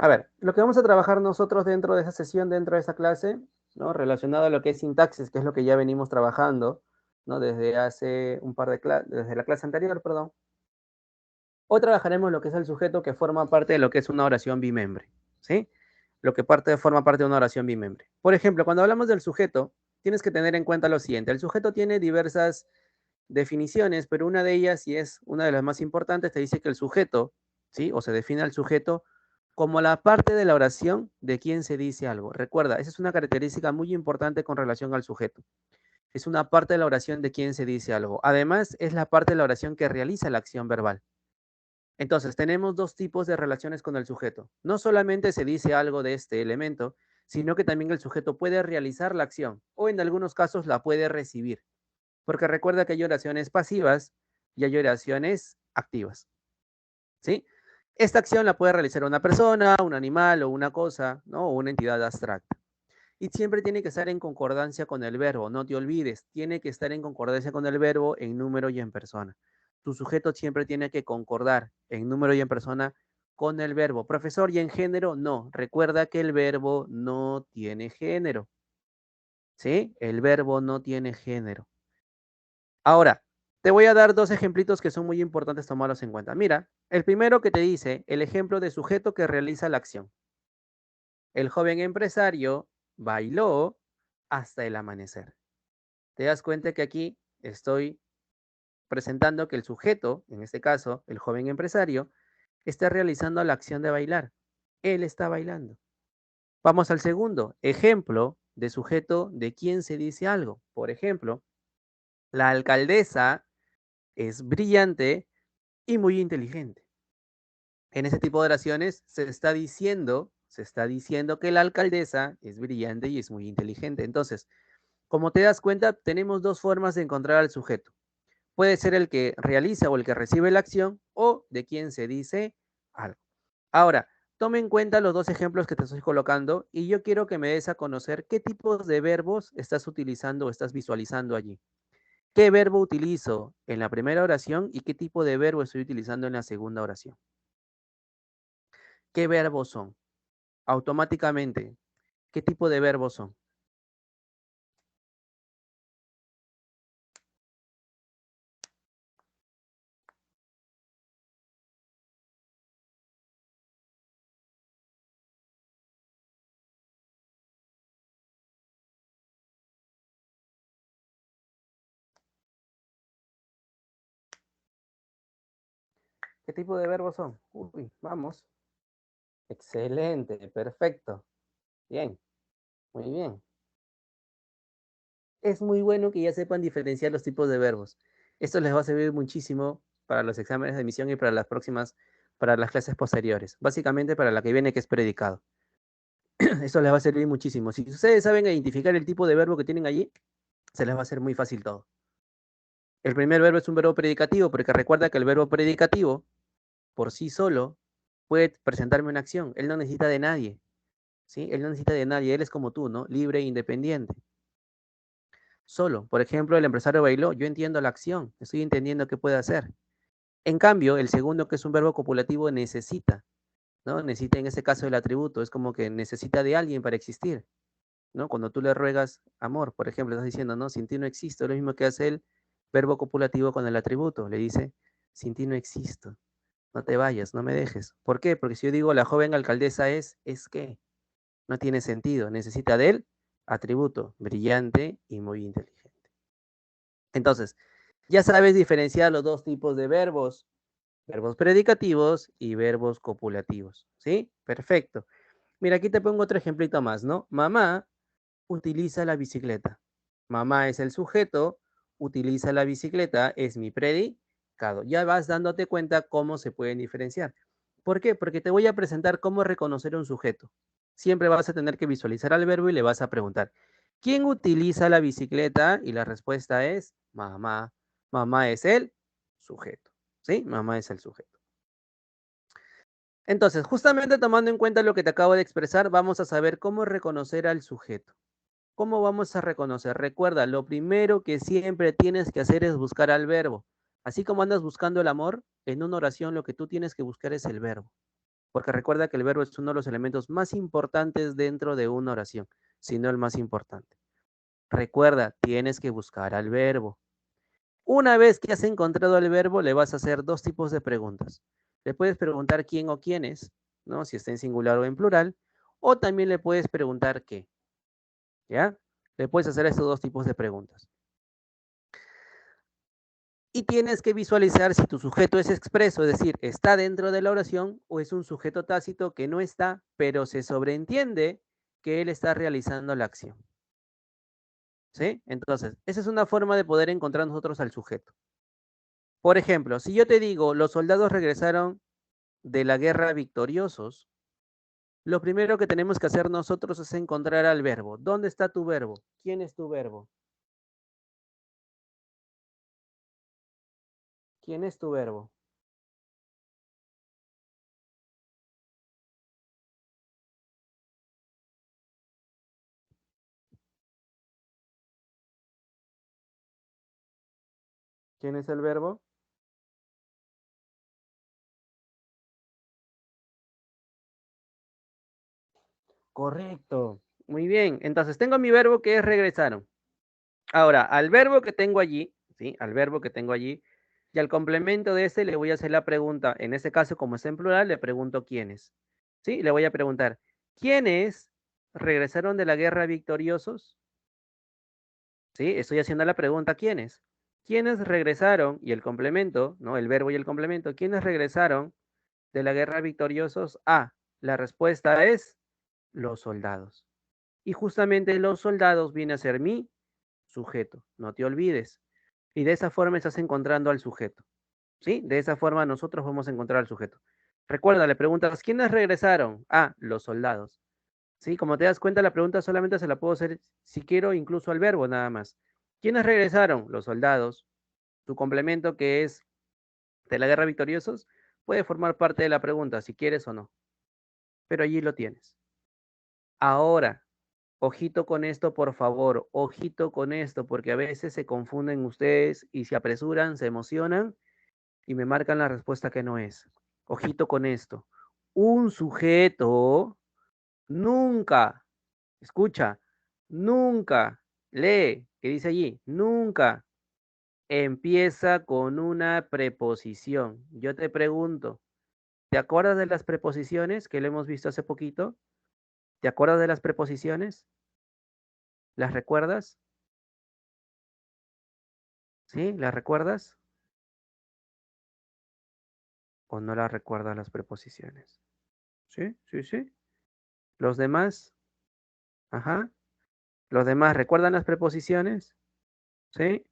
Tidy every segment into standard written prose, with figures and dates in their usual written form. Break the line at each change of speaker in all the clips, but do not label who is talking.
A ver, lo que vamos a trabajar nosotros dentro de esa sesión, dentro de esa clase, ¿no? Relacionado a lo que es sintaxis, que es lo que ya venimos trabajando, ¿no? Desde hace un par de clases, desde la clase anterior, perdón. Hoy trabajaremos lo que es el sujeto que forma parte de lo que es una oración bimembre, ¿sí? Lo que forma parte de una oración bimembre. Por ejemplo, cuando hablamos del sujeto, tienes que tener en cuenta lo siguiente. El sujeto tiene diversas definiciones, pero una de ellas, y es una de las más importantes, te dice que el sujeto, ¿sí? O se define al sujeto como la parte de la oración de quien se dice algo. Recuerda, esa es una característica muy importante con relación al sujeto. Es una parte de la oración de quien se dice algo. Además, es la parte de la oración que realiza la acción verbal. Entonces, tenemos dos tipos de relaciones con el sujeto. No solamente se dice algo de este elemento, sino que también el sujeto puede realizar la acción o en algunos casos la puede recibir. Porque recuerda que hay oraciones pasivas y hay oraciones activas. ¿Sí? Esta acción la puede realizar una persona, un animal o una cosa, ¿no? O una entidad abstracta. Y siempre tiene que estar en concordancia con el verbo, no te olvides, tiene que estar en concordancia con el verbo en número y en persona. Tu sujeto siempre tiene que concordar en número y en persona con el verbo. Profesor, ¿y en género? No, recuerda que el verbo no tiene género. ¿Sí? El verbo no tiene género. Ahora, te voy a dar dos ejemplitos que son muy importantes tomarlos en cuenta. Mira, el primero que te dice el ejemplo de sujeto que realiza la acción. El joven empresario bailó hasta el amanecer. Te das cuenta que aquí estoy presentando que el sujeto, en este caso, el joven empresario, está realizando la acción de bailar. Él está bailando. Vamos al segundo ejemplo de sujeto de quien se dice algo. Por ejemplo, la alcaldesa es brillante y muy inteligente. En ese tipo de oraciones se está diciendo que la alcaldesa es brillante y es muy inteligente. Entonces, como te das cuenta, tenemos dos formas de encontrar al sujeto. Puede ser el que realiza o el que recibe la acción o de quien se dice algo. Ahora, tome en cuenta los dos ejemplos que te estoy colocando y yo quiero que me des a conocer qué tipos de verbos estás utilizando o estás visualizando allí. ¿Qué verbo utilizo en la primera oración y qué tipo de verbo estoy utilizando en la segunda oración? ¿Qué verbos son? Automáticamente, ¿qué tipo de verbos son? ¿Qué tipo de verbos son? Uy, vamos. Excelente, perfecto. Bien, muy bien. Es muy bueno que ya sepan diferenciar los tipos de verbos. Esto les va a servir muchísimo para los exámenes de admisión y para las próximas, para las clases posteriores. Básicamente para la que viene, que es predicado. Esto les va a servir muchísimo. Si ustedes saben identificar el tipo de verbo que tienen allí, se les va a hacer muy fácil todo. El primer verbo es un verbo predicativo, porque recuerda que el verbo predicativo, por sí solo, puede presentarme una acción. Él no necesita de nadie, ¿sí? Él no necesita de nadie. Él es como tú, ¿no? Libre e independiente. Solo. Por ejemplo, el empresario bailó. Yo entiendo la acción. Estoy entendiendo qué puede hacer. En cambio, el segundo, que es un verbo copulativo, necesita, ¿no? Necesita en ese caso el atributo. Es como que necesita de alguien para existir, ¿no? Cuando tú le ruegas amor, por ejemplo, estás diciendo, no, sin ti no existo. Lo mismo que hace el verbo copulativo con el atributo. Le dice, sin ti no existo. No te vayas, no me dejes. ¿Por qué? Porque si yo digo la joven alcaldesa es que no tiene sentido. Necesita de él atributo, brillante y muy inteligente. Entonces, ya sabes diferenciar los dos tipos de verbos, verbos predicativos y verbos copulativos, ¿sí? Perfecto. Mira, aquí te pongo otro ejemplito más, ¿no? Mamá utiliza la bicicleta. Mamá es el sujeto, utiliza la bicicleta, es mi predicado. Ya vas dándote cuenta cómo se pueden diferenciar. ¿Por qué? Porque te voy a presentar cómo reconocer un sujeto. Siempre vas a tener que visualizar al verbo y le vas a preguntar, ¿quién utiliza la bicicleta? Y la respuesta es mamá. Mamá es el sujeto. ¿Sí? Mamá es el sujeto. Entonces, justamente tomando en cuenta lo que te acabo de expresar, vamos a saber cómo reconocer al sujeto. ¿Cómo vamos a reconocer? Recuerda, lo primero que siempre tienes que hacer es buscar al verbo. Así como andas buscando el amor, en una oración lo que tú tienes que buscar es el verbo. Porque recuerda que el verbo es uno de los elementos más importantes dentro de una oración, si no el más importante. Recuerda, tienes que buscar al verbo. Una vez que has encontrado al verbo, le vas a hacer dos tipos de preguntas. Le puedes preguntar quién o quiénes, ¿no? Si está en singular o en plural, o también le puedes preguntar qué, ¿ya? Le puedes hacer estos dos tipos de preguntas. Y tienes que visualizar si tu sujeto es expreso, es decir, está dentro de la oración, o es un sujeto tácito que no está, pero se sobreentiende que él está realizando la acción. ¿Sí? Entonces, esa es una forma de poder encontrar nosotros al sujeto. Por ejemplo, si yo te digo, los soldados regresaron de la guerra victoriosos, lo primero que tenemos que hacer nosotros es encontrar al verbo. ¿Dónde está tu verbo? ¿Quién es tu verbo? ¿Quién es tu verbo? ¿Quién es el verbo? Correcto. Muy bien. Entonces, tengo mi verbo que es regresaron. Ahora, al verbo que tengo allí, ¿sí? Al verbo que tengo allí, y al complemento de ese le voy a hacer la pregunta. En ese caso, como es en plural, le pregunto quiénes. ¿Sí? Le voy a preguntar, ¿quiénes regresaron de la guerra victoriosos? ¿Sí? Estoy haciendo la pregunta, ¿quiénes? ¿Quiénes regresaron? Y el complemento, ¿no? El verbo y el complemento, ¿quiénes regresaron de la guerra victoriosos? Ah, la respuesta es los soldados. Y justamente los soldados viene a ser mi sujeto, no te olvides. Y de esa forma estás encontrando al sujeto, ¿sí? De esa forma nosotros vamos a encontrar al sujeto. Recuerda, le preguntas, ¿quiénes regresaron? Ah, los soldados. ¿Sí? Como te das cuenta, la pregunta solamente se la puedo hacer si quiero, incluso al verbo nada más. ¿Quiénes regresaron? Los soldados. Tu complemento, que es de la guerra victoriosos, puede formar parte de la pregunta, si quieres o no. Pero allí lo tienes. Ahora, ojito con esto, por favor, ojito con esto, porque a veces se confunden ustedes y se apresuran, se emocionan y me marcan la respuesta que no es. Ojito con esto. Un sujeto nunca, escucha, nunca, lee, ¿qué dice allí? Nunca empieza con una preposición. Yo te pregunto, ¿te acuerdas de las preposiciones que le hemos visto hace poquito? ¿Te acuerdas de las preposiciones? ¿Las recuerdas? ¿Sí? ¿Las recuerdas? ¿O no las recuerdas las preposiciones? ¿Sí? ¿Sí? ¿Sí? ¿Los demás? Ajá. ¿Los demás recuerdan las preposiciones? ¿Sí?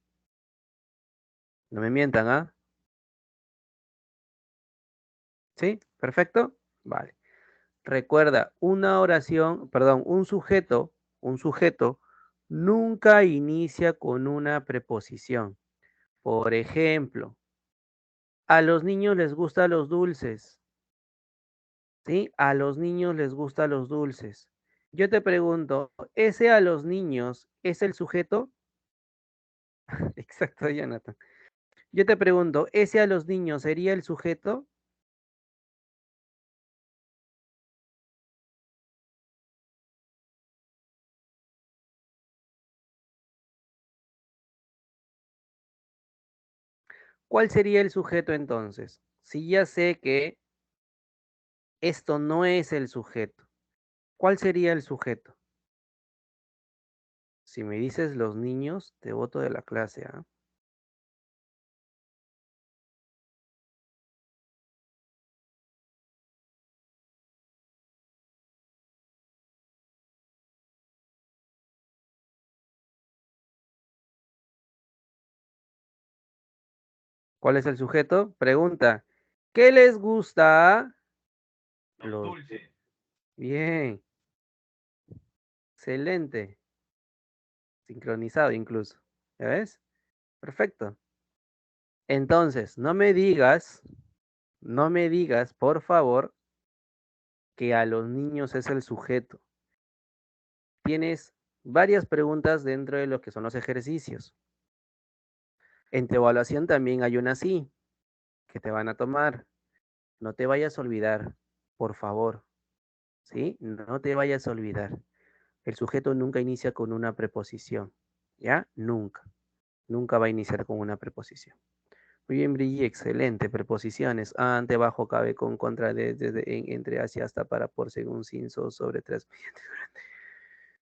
No me mientan, ¿ah? ¿Sí? ¿Perfecto? Vale. Recuerda, una oración, perdón, un sujeto nunca inicia con una preposición. Por ejemplo, a los niños les gustan los dulces, ¿sí? A los niños les gustan los dulces. Yo te pregunto, ¿ese a los niños es el sujeto? Exacto, Jonathan. Yo te pregunto, ¿ese a los niños sería el sujeto? ¿Cuál sería el sujeto entonces? Si ya sé que esto no es el sujeto, ¿cuál sería el sujeto? Si me dices los niños, te boto de la clase, ¿ah? ¿Cuál es el sujeto? Pregunta. ¿Qué les gusta? Los dulces. Bien, excelente. Sincronizado incluso. ¿Ya ves? Perfecto. Entonces, no me digas, por favor, que a los niños es el sujeto. Tienes varias preguntas dentro de lo que son los ejercicios. En tu evaluación también hay una así, que te van a tomar. No te vayas a olvidar. por favor, ¿sí? No te vayas a olvidar. El sujeto nunca inicia con una preposición, ¿ya? Nunca. Nunca va a iniciar con una preposición. Muy bien, Brigitte, excelente. Preposiciones. Ante, bajo, cabe, con, contra, desde, entre, hacia, hasta, para, por, según, sin, sobre, tras, mediante, durante,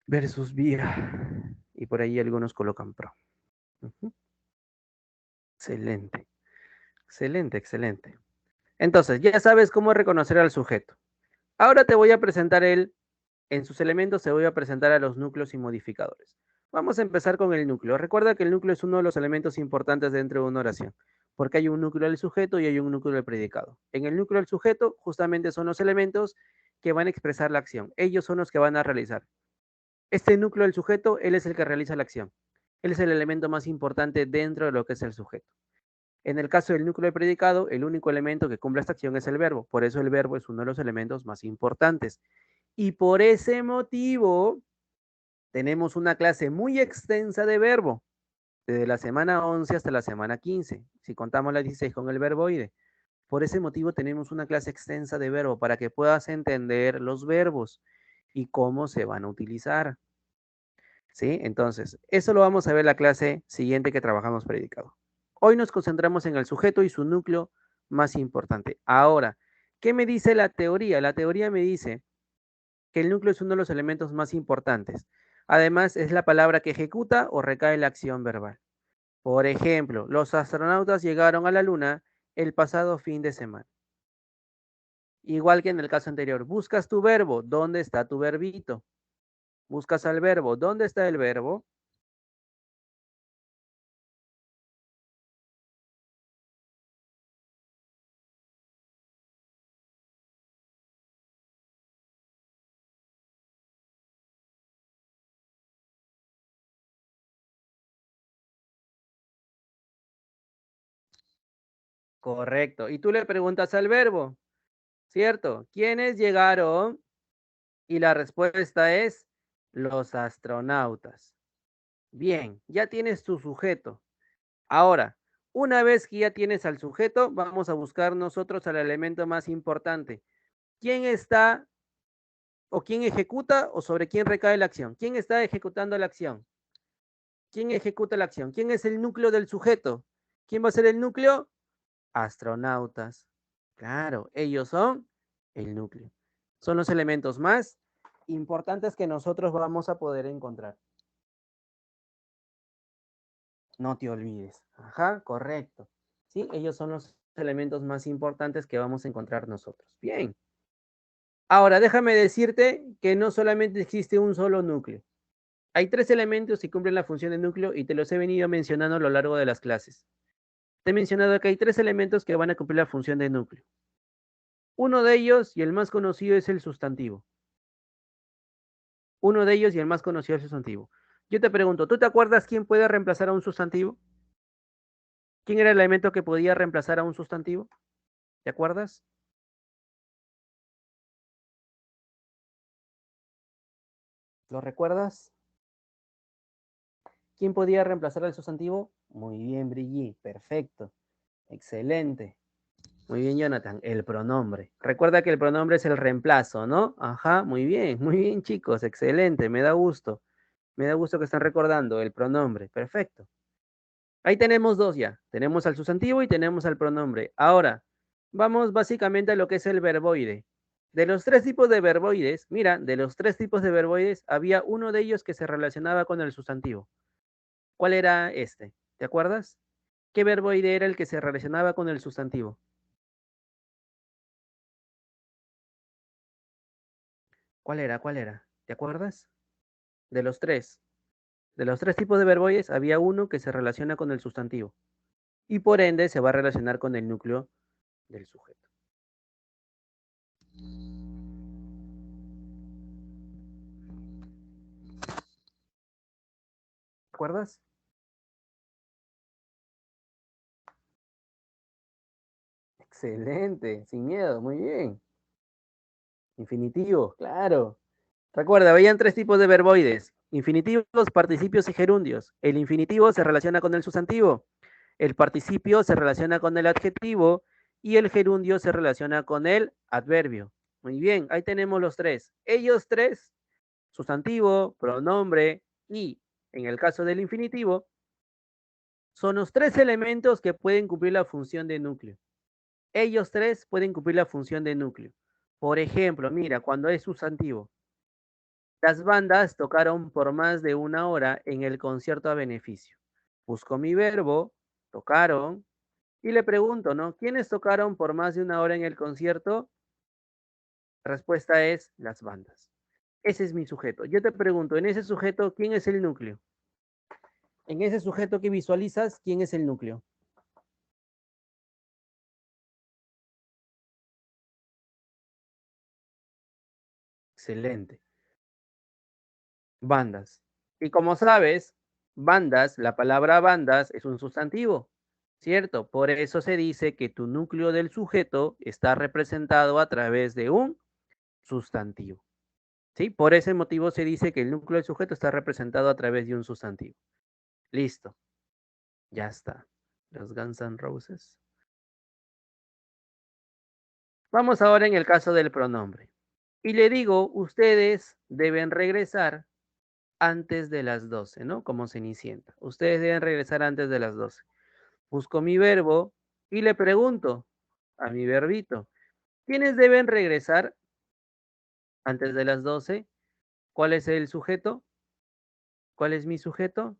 versus, vía. Y por ahí algunos colocan pro. Ujú. Excelente. Excelente, excelente. Entonces, ya sabes cómo reconocer al sujeto. Ahora te voy a presentar en sus elementos se voy a presentar a los núcleos y modificadores. Vamos a empezar con el núcleo. Recuerda que el núcleo es uno de los elementos importantes dentro de una oración, porque hay un núcleo del sujeto y hay un núcleo del predicado. En el núcleo del sujeto, justamente son los elementos que van a expresar la acción. Ellos son los que van a realizar. Este núcleo del sujeto, él es el que realiza la acción. Él es el elemento más importante dentro de lo que es el sujeto. En el caso del núcleo del predicado, el único elemento que cumple esta acción es el verbo. Por eso el verbo es uno de los elementos más importantes. Y por ese motivo, tenemos una clase muy extensa de verbo, desde la semana 11 hasta la semana 15, si contamos la 16 con el verboide. Por ese motivo tenemos una clase extensa de verbo para que puedas entender los verbos y cómo se van a utilizar. ¿Sí? Entonces, eso lo vamos a ver en la clase siguiente que trabajamos predicado. Hoy nos concentramos en el sujeto y su núcleo más importante. Ahora, ¿qué me dice la teoría? La teoría me dice que el núcleo es uno de los elementos más importantes. Además, es la palabra que ejecuta o recae la acción verbal. Por ejemplo, los astronautas llegaron a la Luna el pasado fin de semana. Igual que en el caso anterior, buscas tu verbo, ¿dónde está tu verbito? Buscas al verbo, ¿dónde está el verbo? Correcto. Y tú le preguntas al verbo, ¿cierto? ¿Quiénes llegaron? Y la respuesta es los astronautas. Bien, ya tienes tu sujeto. Ahora, una vez que ya tienes al sujeto, vamos a buscar nosotros al elemento más importante. ¿Quién está o quién ejecuta o sobre quién recae la acción? ¿Quién está ejecutando la acción? ¿Quién ejecuta la acción? ¿Quién es el núcleo del sujeto? ¿Quién va a ser el núcleo? Astronautas. Claro, ellos son el núcleo. Son los elementos más importantes que nosotros vamos a poder encontrar. No te olvides. Ajá, correcto. Sí, ellos son los elementos más importantes que vamos a encontrar nosotros. Bien. Ahora, déjame decirte que no solamente existe un solo núcleo. Hay tres elementos que cumplen la función de núcleo y te los he venido mencionando a lo largo de las clases. Te he mencionado que hay tres elementos que van a cumplir la función de núcleo. Uno de ellos y el más conocido es el sustantivo. Uno de ellos y el más conocido es el sustantivo. Yo te pregunto, ¿tú te acuerdas quién puede reemplazar a un sustantivo? ¿Quién era el elemento que podía reemplazar a un sustantivo? ¿Te acuerdas? ¿Lo recuerdas? ¿Quién podía reemplazar al sustantivo? Muy bien, Brigitte. Perfecto. Excelente. Muy bien, Jonathan. El pronombre. Recuerda que el pronombre es el reemplazo, ¿no? Ajá, muy bien, chicos. Excelente. Me da gusto. Me da gusto que están recordando el pronombre. Perfecto. Ahí tenemos dos ya. Tenemos al sustantivo y tenemos al pronombre. Ahora, vamos básicamente a lo que es el verboide. De los tres tipos de verboides, mira, de los tres tipos de verboides, había uno de ellos que se relacionaba con el sustantivo. ¿Cuál era este? ¿Te acuerdas? ¿Qué verboide era el que se relacionaba con el sustantivo? ¿Cuál era? ¿Cuál era? ¿Te acuerdas? De los tres. De los tres tipos de verboides, había uno que se relaciona con el sustantivo. Y por ende se va a relacionar con el núcleo del sujeto. ¿Te acuerdas? Excelente, sin miedo, muy bien. Infinitivo, claro. Recuerda, habían tres tipos de verboides: infinitivos, participios y gerundios. El infinitivo se relaciona con el sustantivo, el participio se relaciona con el adjetivo y el gerundio se relaciona con el adverbio. Muy bien, ahí tenemos los tres. Ellos tres, sustantivo, pronombre y, en el caso del infinitivo, son los tres elementos que pueden cumplir la función de núcleo. Ellos tres pueden cumplir la función de núcleo. Por ejemplo, mira, cuando es sustantivo, las bandas tocaron por más de 1 hora en el concierto a beneficio. Busco mi verbo, tocaron, y le pregunto, ¿no? ¿Quiénes tocaron por más de 1 hora en el concierto? La respuesta es las bandas. Ese es mi sujeto. Yo te pregunto, en ese sujeto, ¿quién es el núcleo? En ese sujeto que visualizas, ¿quién es el núcleo? Excelente. Bandas. Y como sabes, bandas, la palabra bandas es un sustantivo, ¿cierto? Por eso se dice que tu núcleo del sujeto está representado a través de un sustantivo, ¿sí? Por ese motivo se dice que el núcleo del sujeto está representado a través de un sustantivo. Listo, ya está. Los Guns N' Roses. Vamos ahora en el caso del pronombre. Y le digo, ustedes deben regresar antes de las 12, ¿no? Como Cenicienta. Ustedes deben regresar antes de las 12. Busco mi verbo y le pregunto a mi verbito, ¿quiénes deben regresar antes de las 12? ¿Cuál es el sujeto? ¿Cuál es mi sujeto?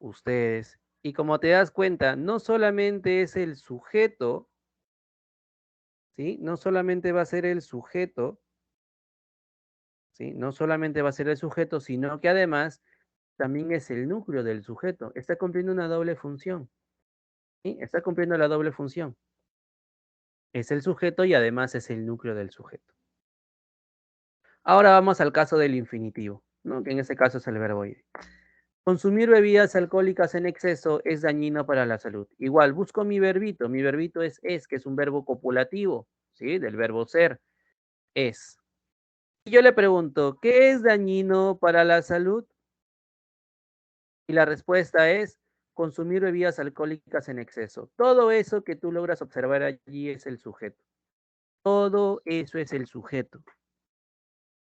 Ustedes. Y como te das cuenta, no solamente es el sujeto, ¿sí? No solamente va a ser el sujeto, ¿sí? No solamente va a ser el sujeto, sino que además también es el núcleo del sujeto. Está cumpliendo una doble función, ¿sí? Está cumpliendo la doble función. Es el sujeto y además es el núcleo del sujeto. Ahora vamos al caso del infinitivo, ¿no? Que en este caso es el verbo ir. Consumir bebidas alcohólicas en exceso es dañino para la salud. Igual, busco mi verbito es, que es un verbo copulativo, ¿sí? Del verbo ser, es. Y yo le pregunto, ¿qué es dañino para la salud? Y la respuesta es consumir bebidas alcohólicas en exceso. Todo eso que tú logras observar allí es el sujeto. Todo eso es el sujeto.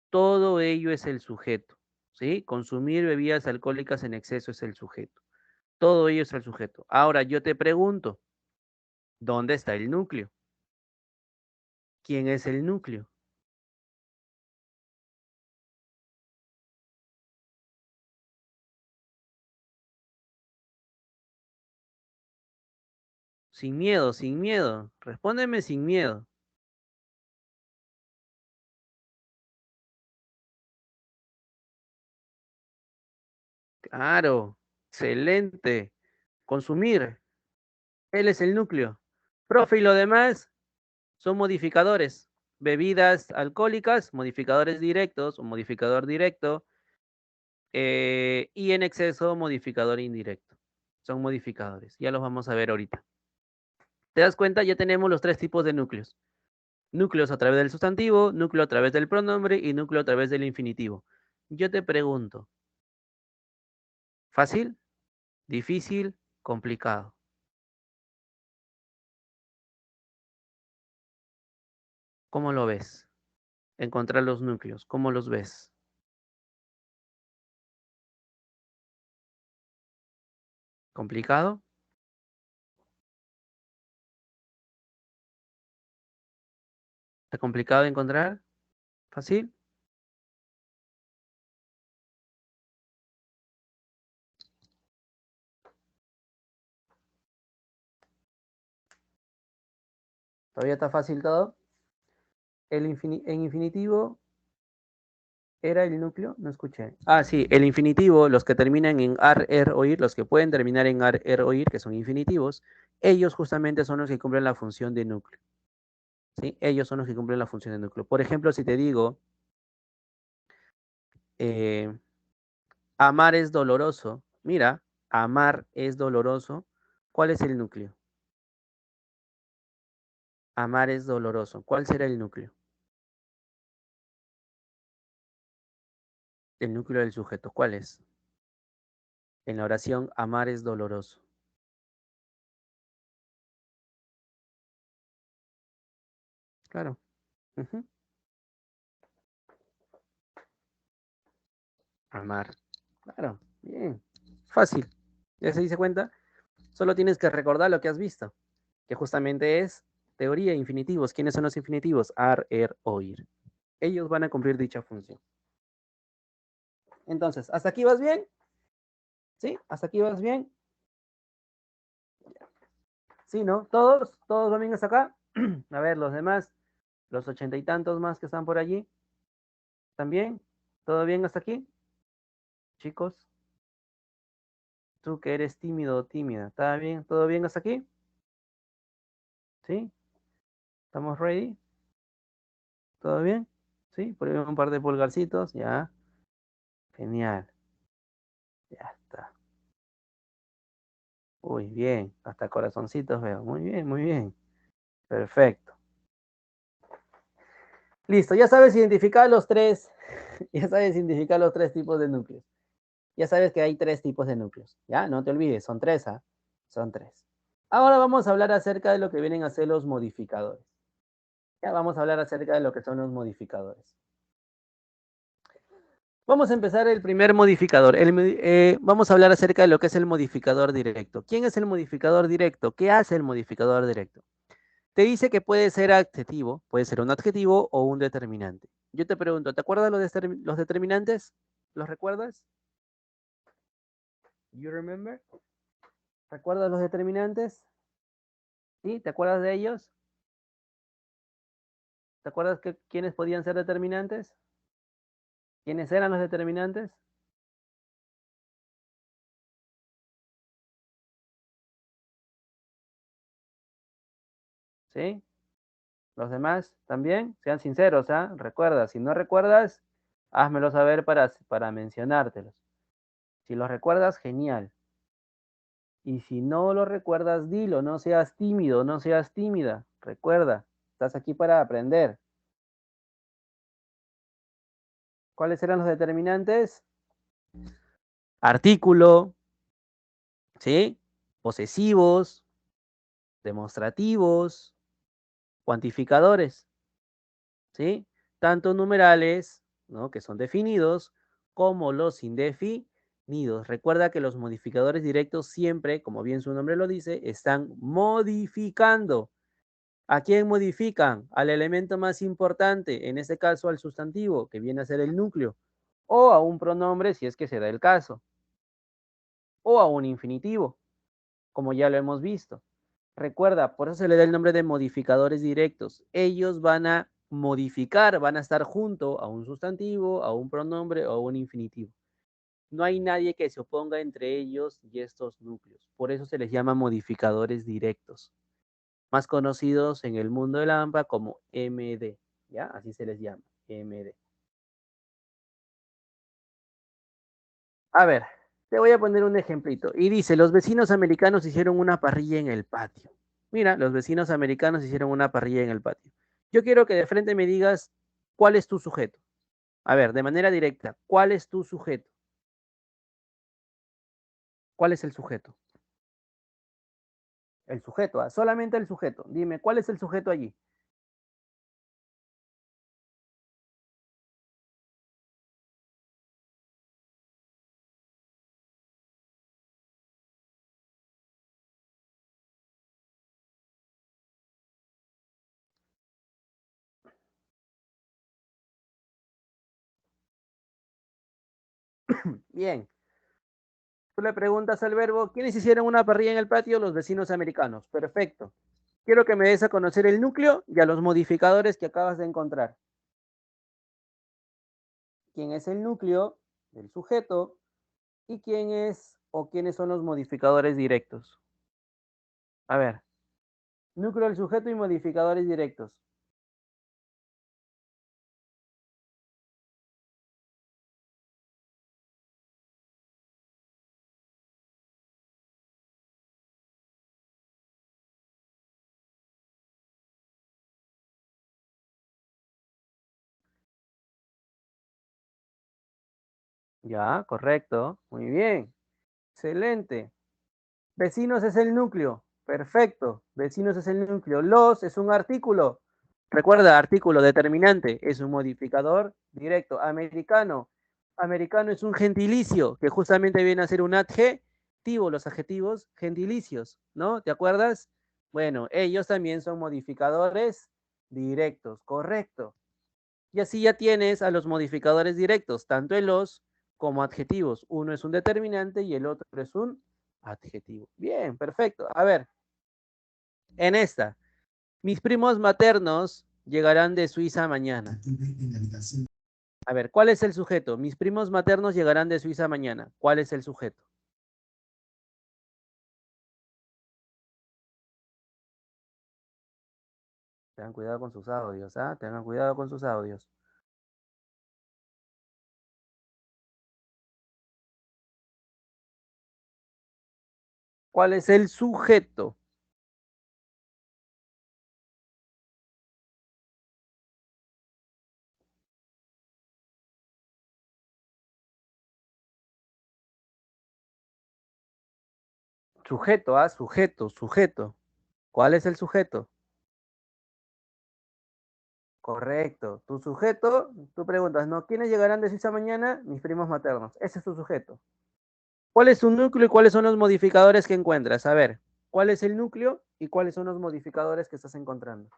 Todo ello es el sujeto, ¿sí? Consumir bebidas alcohólicas en exceso es el sujeto. Todo ello es el sujeto. Ahora yo te pregunto, ¿dónde está el núcleo? ¿Quién es el núcleo? Sin miedo, sin miedo. Respóndeme sin miedo. Claro, excelente. Consumir, él es el núcleo. Profe, y lo demás son modificadores. Bebidas alcohólicas, modificadores directos o modificador directo, y en exceso, modificador indirecto. Son modificadores. Ya los vamos a ver ahorita. ¿Te das cuenta? Ya tenemos los tres tipos de núcleos. Núcleos a través del sustantivo, núcleo a través del pronombre y núcleo a través del infinitivo. Yo te pregunto, ¿fácil? ¿Difícil? ¿Complicado? ¿Cómo lo ves? Encontrar los núcleos, ¿cómo los ves? ¿Complicado? ¿Está complicado de encontrar? ¿Fácil? ¿Todavía está fácil todo? En infinitivo era el núcleo, no escuché. Ah, sí, el infinitivo, los que terminan en ar, er, oír, los que pueden terminar en ar, er, oír, que son infinitivos, ellos justamente son los que cumplen la función de núcleo. ¿Sí? Ellos son los que cumplen la función de núcleo. Por ejemplo, si te digo, eh, amar es doloroso, mira, amar es doloroso, ¿cuál es el núcleo? Amar es doloroso, ¿cuál será el núcleo? El núcleo del sujeto, ¿cuál es? En la oración, amar es doloroso. claro. Ujú. Amar. Claro, bien. Fácil. ¿Ya se dice cuenta? Solo tienes que recordar lo que has visto, que justamente es teoría de infinitivos. ¿Quiénes son los infinitivos? Ar, er, oír. Ellos van a cumplir dicha función. Entonces, ¿hasta aquí vas bien? ¿Sí? ¿Hasta aquí vas bien? Sí, ¿no? ¿Todos van bien hasta acá? A ver, los demás, los 80 y tantos más que están por allí, ¿también? ¿Todo bien hasta aquí? Chicos, tú que eres tímido o tímida, ¿está bien? ¿Todo bien hasta aquí? ¿Sí? ¿Estamos ready? ¿Todo bien? ¿Sí? Por ahí un par de pulgarcitos, ya. Genial, ya está. Uy, bien, hasta corazoncitos veo. Muy bien, muy bien. Perfecto. Listo, ya sabes identificar los tres, ya sabes identificar los tres tipos de núcleos. Ya sabes que hay tres tipos de núcleos, ¿ya? No te olvides, son tres, ¿ah? Son tres. Ahora vamos a hablar acerca de lo que vienen a ser los modificadores. Ya vamos a hablar acerca de lo que son los modificadores. Vamos a empezar el primer modificador. Vamos a hablar acerca de lo que es el modificador directo. ¿Quién es el modificador directo? ¿Qué hace el modificador directo? Te dice que puede ser adjetivo, puede ser un adjetivo o un determinante. Yo te pregunto, ¿te acuerdas los determinantes? ¿Los recuerdas? You remember? ¿Recuerdas los determinantes? ¿Sí? ¿Te acuerdas de ellos? ¿Te acuerdas quiénes podían ser determinantes? ¿Quiénes eran los determinantes? ¿Sí? ¿Los demás también? Sean sinceros, ¿ah? Recuerda, si no recuerdas, házmelo saber para mencionártelos. Si los recuerdas, genial. Y si no lo recuerdas, dilo, no seas tímido, no seas tímida. Recuerda, estás aquí para aprender. ¿Cuáles eran los determinantes? Artículo, ¿sí? Posesivos, demostrativos, cuantificadores, ¿sí? Tanto numerales, ¿no? Que son definidos, como los indefinidos. Recuerda que los modificadores directos siempre, como bien su nombre lo dice, están modificando. ¿A quién modifican? Al elemento más importante, en este caso al sustantivo, que viene a ser el núcleo, o a un pronombre si es que se da el caso, o a un infinitivo, como ya lo hemos visto. Recuerda, por eso se le da el nombre de modificadores directos. Ellos van a modificar, van a estar junto a un sustantivo, a un pronombre o a un infinitivo. No hay nadie que se oponga entre ellos y estos núcleos. Por eso se les llama modificadores directos, más conocidos en el mundo del AMPA como MD, ¿ya? Así se les llama, MD. A ver, te voy a poner un ejemplito. Y dice, los vecinos americanos hicieron una parrilla en el patio. Mira, los vecinos americanos hicieron una parrilla en el patio. Yo quiero que de frente me digas cuál es tu sujeto. A ver, de manera directa, ¿cuál es tu sujeto? ¿Cuál es el sujeto? El sujeto, ah, solamente el sujeto. Dime, ¿cuál es el sujeto allí? Bien. Tú le preguntas al verbo, ¿quiénes hicieron una parrilla en el patio? Los vecinos americanos. Perfecto. Quiero que me des a conocer el núcleo y a los modificadores que acabas de encontrar. ¿Quién es el núcleo del sujeto y quién es o quiénes son los modificadores directos? A ver, núcleo del sujeto y modificadores directos. Ya, correcto. Muy bien. Excelente. Vecinos es el núcleo. Perfecto. Vecinos es el núcleo. Los es un artículo. Recuerda, artículo determinante es un modificador directo. Americano. Americano es un gentilicio que justamente viene a ser un adjetivo, los adjetivos gentilicios, ¿no? ¿Te acuerdas? Bueno, ellos también son modificadores directos, correcto. Y así ya tienes a los modificadores directos, tanto en los como adjetivos. Uno es un determinante y el otro es un adjetivo. Bien, perfecto. A ver, en esta, mis primos maternos llegarán de Suiza mañana. A ver, ¿cuál es el sujeto? Mis primos maternos llegarán de Suiza mañana. ¿Cuál es el sujeto? Tengan cuidado con sus audios, ¿ah? Tengan cuidado con sus audios. ¿Cuál es el sujeto? Sujeto, ¿ah? Sujeto, sujeto. ¿Cuál es el sujeto? Correcto. Tu sujeto, tú preguntas, ¿no? ¿Quiénes llegarán de Suiza mañana? Mis primos maternos. Ese es tu sujeto. ¿Cuál es su núcleo y cuáles son los modificadores que encuentras? A ver, ¿cuál es el núcleo y cuáles son los modificadores que estás encontrando?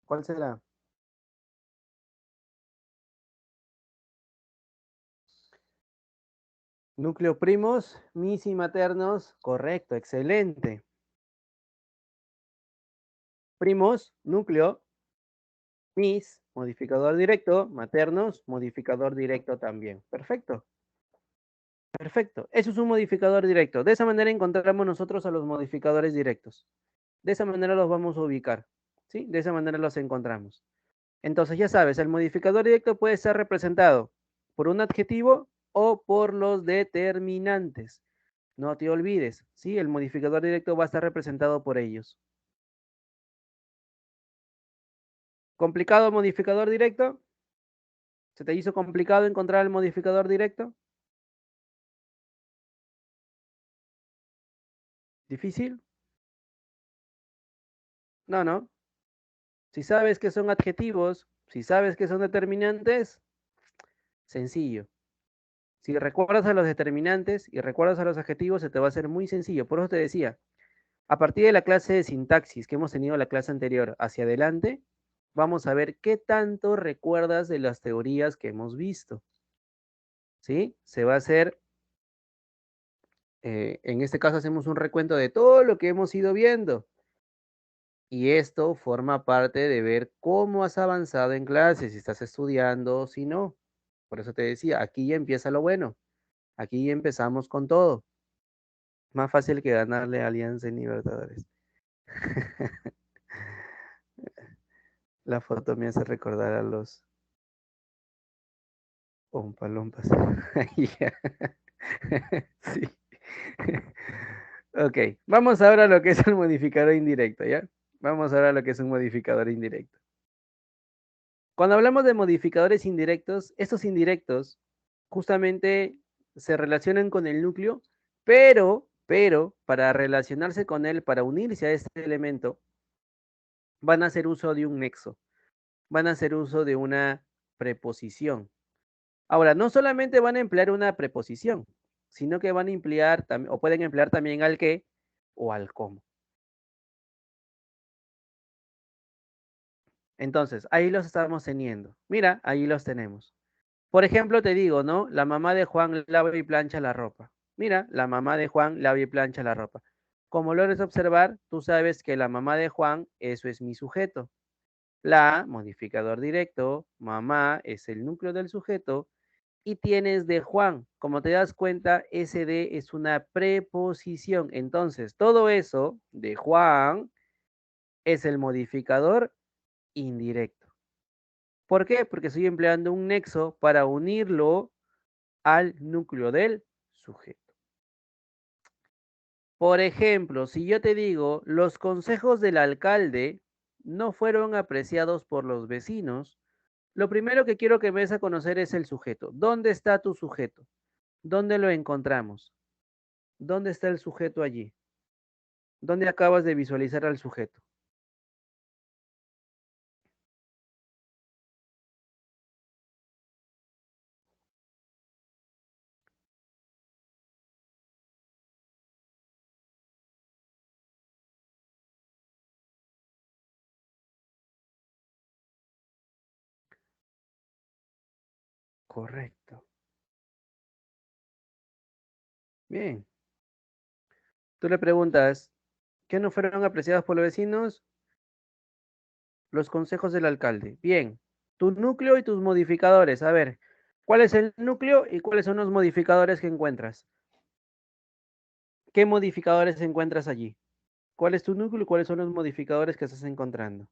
¿Cuál será? Núcleo primos, mis y maternos. Correcto, excelente. Primos, núcleo, mis, modificador directo, maternos, modificador directo también. Perfecto, perfecto. Eso es un modificador directo. De esa manera encontramos nosotros a los modificadores directos. De esa manera los vamos a ubicar. ¿Sí? De esa manera los encontramos. Entonces ya sabes, el modificador directo puede ser representado por un adjetivo o por los determinantes. No te olvides, ¿sí? El modificador directo va a estar representado por ellos. ¿Complicado el modificador directo? ¿Se te hizo complicado encontrar el modificador directo? ¿Difícil? No, no. Si sabes que son adjetivos, si sabes que son determinantes, sencillo. Si recuerdas a los determinantes y recuerdas a los adjetivos, se te va a hacer muy sencillo. Por eso te decía, a partir de la clase de sintaxis que hemos tenido la clase anterior hacia adelante, vamos a ver qué tanto recuerdas de las teorías que hemos visto. ¿Sí? Se va a hacer, en este caso hacemos un recuento de todo lo que hemos ido viendo. Y esto forma parte de ver cómo has avanzado en clase, si estás estudiando o si no. Por eso te decía, aquí ya empieza lo bueno. Aquí ya empezamos con todo. Más fácil que ganarle a Alianza en Libertadores. La foto me hace recordar a los Ompalompas. Ya. Sí. Ok, vamos ahora a lo que es el modificador indirecto, ¿ya? Vamos ahora a lo que es un modificador indirecto. Cuando hablamos de modificadores indirectos, estos indirectos justamente se relacionan con el núcleo, pero, para relacionarse con él, para unirse a este elemento, van a hacer uso de un nexo, van a hacer uso de una preposición. Ahora, no solamente van a emplear una preposición, sino que van a emplear, o pueden emplear también al qué o al cómo. Entonces, ahí los estamos teniendo. Mira, ahí los tenemos. Por ejemplo, te digo, ¿no? La mamá de Juan lava y plancha la ropa. Mira, la mamá de Juan lava y plancha la ropa. Como logres observar, tú sabes que la mamá de Juan, eso es mi sujeto. La, modificador directo, mamá es el núcleo del sujeto y tienes de Juan. Como te das cuenta, ese de es una preposición. Entonces, todo eso de Juan es el modificador indirecto. ¿Por qué? Porque estoy empleando un nexo para unirlo al núcleo del sujeto. Por ejemplo, si yo te digo, los consejos del alcalde no fueron apreciados por los vecinos, lo primero que quiero que me des a conocer es el sujeto. ¿Dónde está tu sujeto? ¿Dónde lo encontramos? ¿Dónde está el sujeto allí? ¿Dónde acabas de visualizar al sujeto? Correcto. Bien. Tú le preguntas, ¿qué no fueron apreciados por los vecinos? Los consejos del alcalde. Bien. Tu núcleo y tus modificadores. A ver, ¿cuál es el núcleo y cuáles son los modificadores que encuentras? ¿Qué modificadores encuentras allí? ¿Cuál es tu núcleo y cuáles son los modificadores que estás encontrando?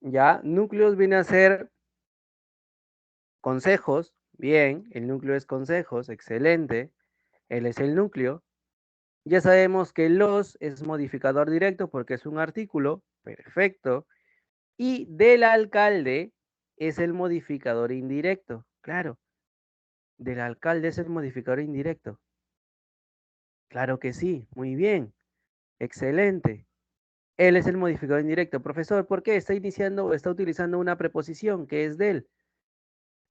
Ya, núcleos viene a ser consejos. Bien, el núcleo es consejos. Excelente. Él es el núcleo. Ya sabemos que los es modificador directo porque es un artículo. Perfecto. Y del alcalde es el modificador indirecto. Claro, del alcalde es el modificador indirecto. Claro que sí. Muy bien. Excelente. Él es el modificador indirecto. Profesor, ¿por qué está iniciando o está utilizando una preposición que es del?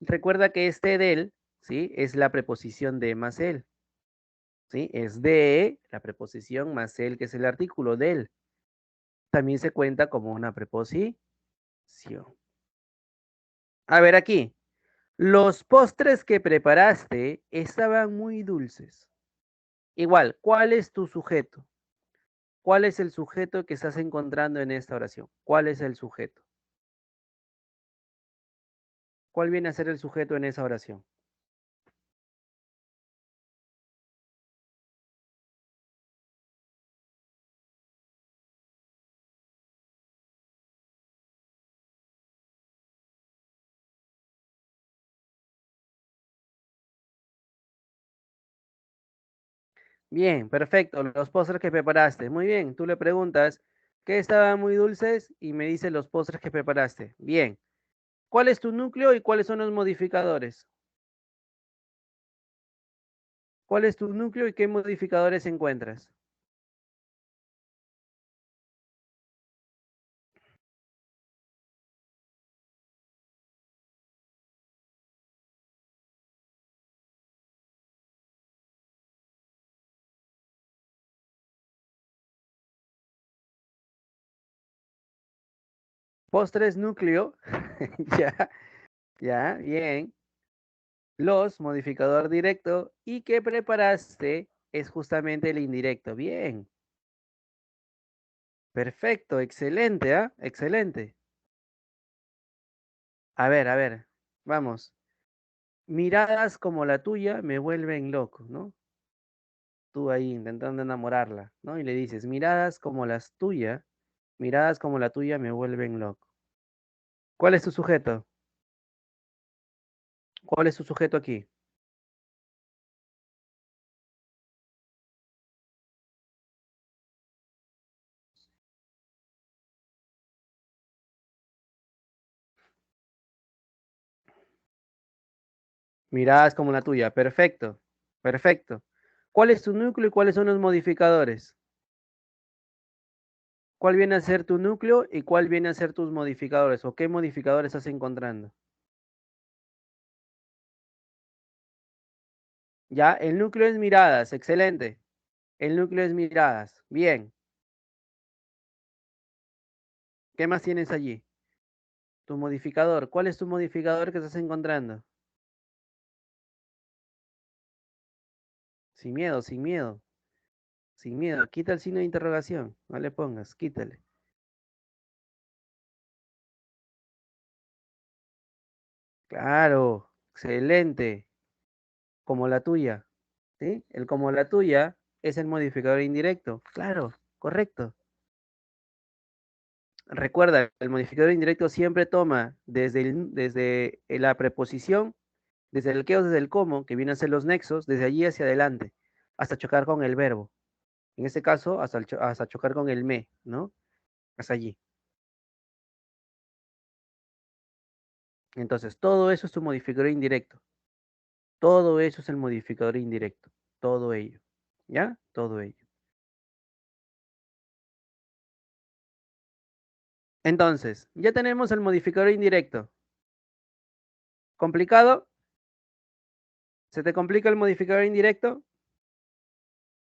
Recuerda que este del, ¿sí? Es la preposición de más él, ¿sí? Es de la preposición más el, que es el artículo del. También se cuenta como una preposición. A ver aquí. Los postres que preparaste estaban muy dulces. Igual, ¿cuál es tu sujeto? ¿Cuál es el sujeto que estás encontrando en esta oración? ¿Cuál es el sujeto? ¿Cuál viene a ser el sujeto en esa oración? Bien, perfecto. Los postres que preparaste. Muy bien. Tú le preguntas, ¿qué estaban muy dulces? Y me dice los postres que preparaste. Bien. ¿Cuál es tu núcleo y cuáles son los modificadores? ¿Cuál es tu núcleo y qué modificadores encuentras? Postres, núcleo. Ya, ya, bien. Los, modificador directo. Y que preparaste es justamente el indirecto. Bien. Perfecto, excelente, ¿ah? Excelente. A ver, vamos. Miradas como la tuya me vuelven loco, ¿no? Tú ahí intentando enamorarla, ¿no? Y le dices, miradas como la tuya me vuelven loco. ¿Cuál es tu sujeto? ¿Cuál es tu sujeto aquí? Miradas como la tuya, perfecto, perfecto. ¿Cuál es tu núcleo y cuáles son los modificadores? ¿Cuál viene a ser tu núcleo y cuál viene a ser tus modificadores? ¿O qué modificadores estás encontrando? Ya, el núcleo es miradas, excelente. El núcleo es miradas, bien. ¿Qué más tienes allí? Tu modificador. ¿Cuál es tu modificador que estás encontrando? Sin miedo, sin miedo, sin miedo. Quita el signo de interrogación. No le pongas, quítale. Claro, excelente. Como la tuya. ¿Sí? El como la tuya es el modificador indirecto. Claro, correcto. Recuerda, el modificador indirecto siempre toma desde la preposición, desde el qué o desde el cómo, que vienen a ser los nexos, desde allí hacia adelante, hasta chocar con el verbo. En este caso, hasta chocar con el me, ¿no? Hasta allí. Entonces, todo eso es tu modificador indirecto. Todo eso es el modificador indirecto. Todo ello. ¿Ya? Todo ello. Entonces, ya tenemos el modificador indirecto. ¿Complicado? ¿Se te complica el modificador indirecto?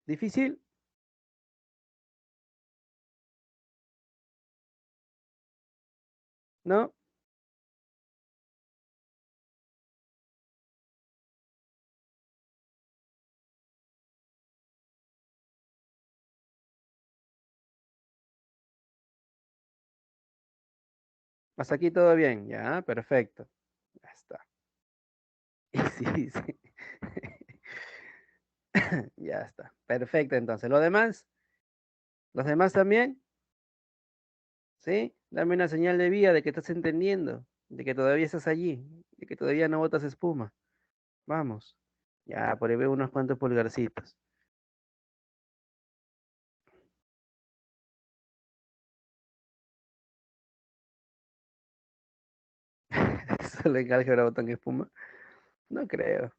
¿Difícil? ¿No? Hasta aquí todo bien. Ya, perfecto. Ya está. Sí, sí. Ya está. Perfecto, entonces. ¿Los demás también? ¿Sí? Dame una señal de vida de que estás entendiendo, de que todavía estás allí, de que todavía no botas espuma. Vamos. Ya, por ahí veo unos cuantos pulgarcitos. Solo en álgebra botan espuma. No creo.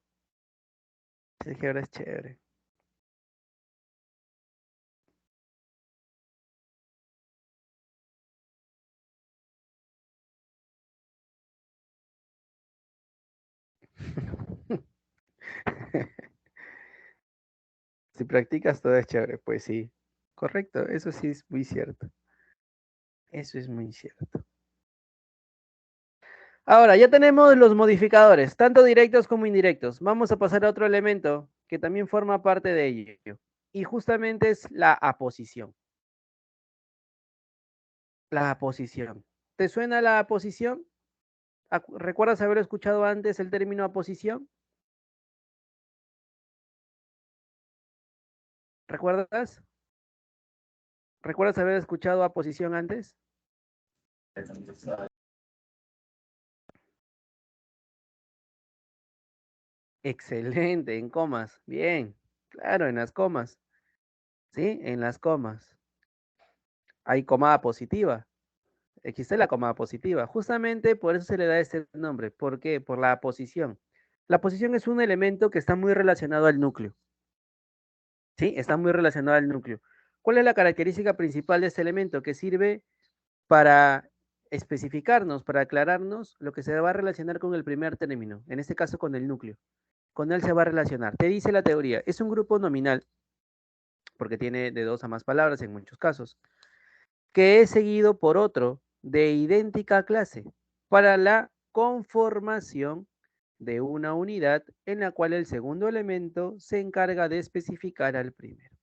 Si álgebra es chévere. Si practicas todo es chévere, pues sí. Correcto, eso sí es muy cierto. Eso es muy cierto. Ahora, ya tenemos los modificadores, tanto directos como indirectos. Vamos a pasar a otro elemento que también forma parte de ello. Y justamente es la aposición. La aposición. ¿Te suena la aposición? ¿Recuerdas haber escuchado antes el término aposición? ¿Recuerdas? ¿Recuerdas haber escuchado aposición antes? Excelente, en comas. Bien, claro, en las comas. ¿Sí? En las comas. Hay comada positiva. Existe la comada positiva. Justamente por eso se le da este nombre. ¿Por qué? Por la posición. La posición es un elemento que está muy relacionado al núcleo. ¿Sí? Está muy relacionado al núcleo. ¿Cuál es la característica principal de este elemento? Que sirve para especificarnos, para aclararnos lo que se va a relacionar con el primer término, en este caso con el núcleo. Con él se va a relacionar. Te dice la teoría, es un grupo nominal, porque tiene de dos a más palabras en muchos casos, que es seguido por otro de idéntica clase para la conformación de una unidad en la cual el segundo elemento se encarga de especificar al primero.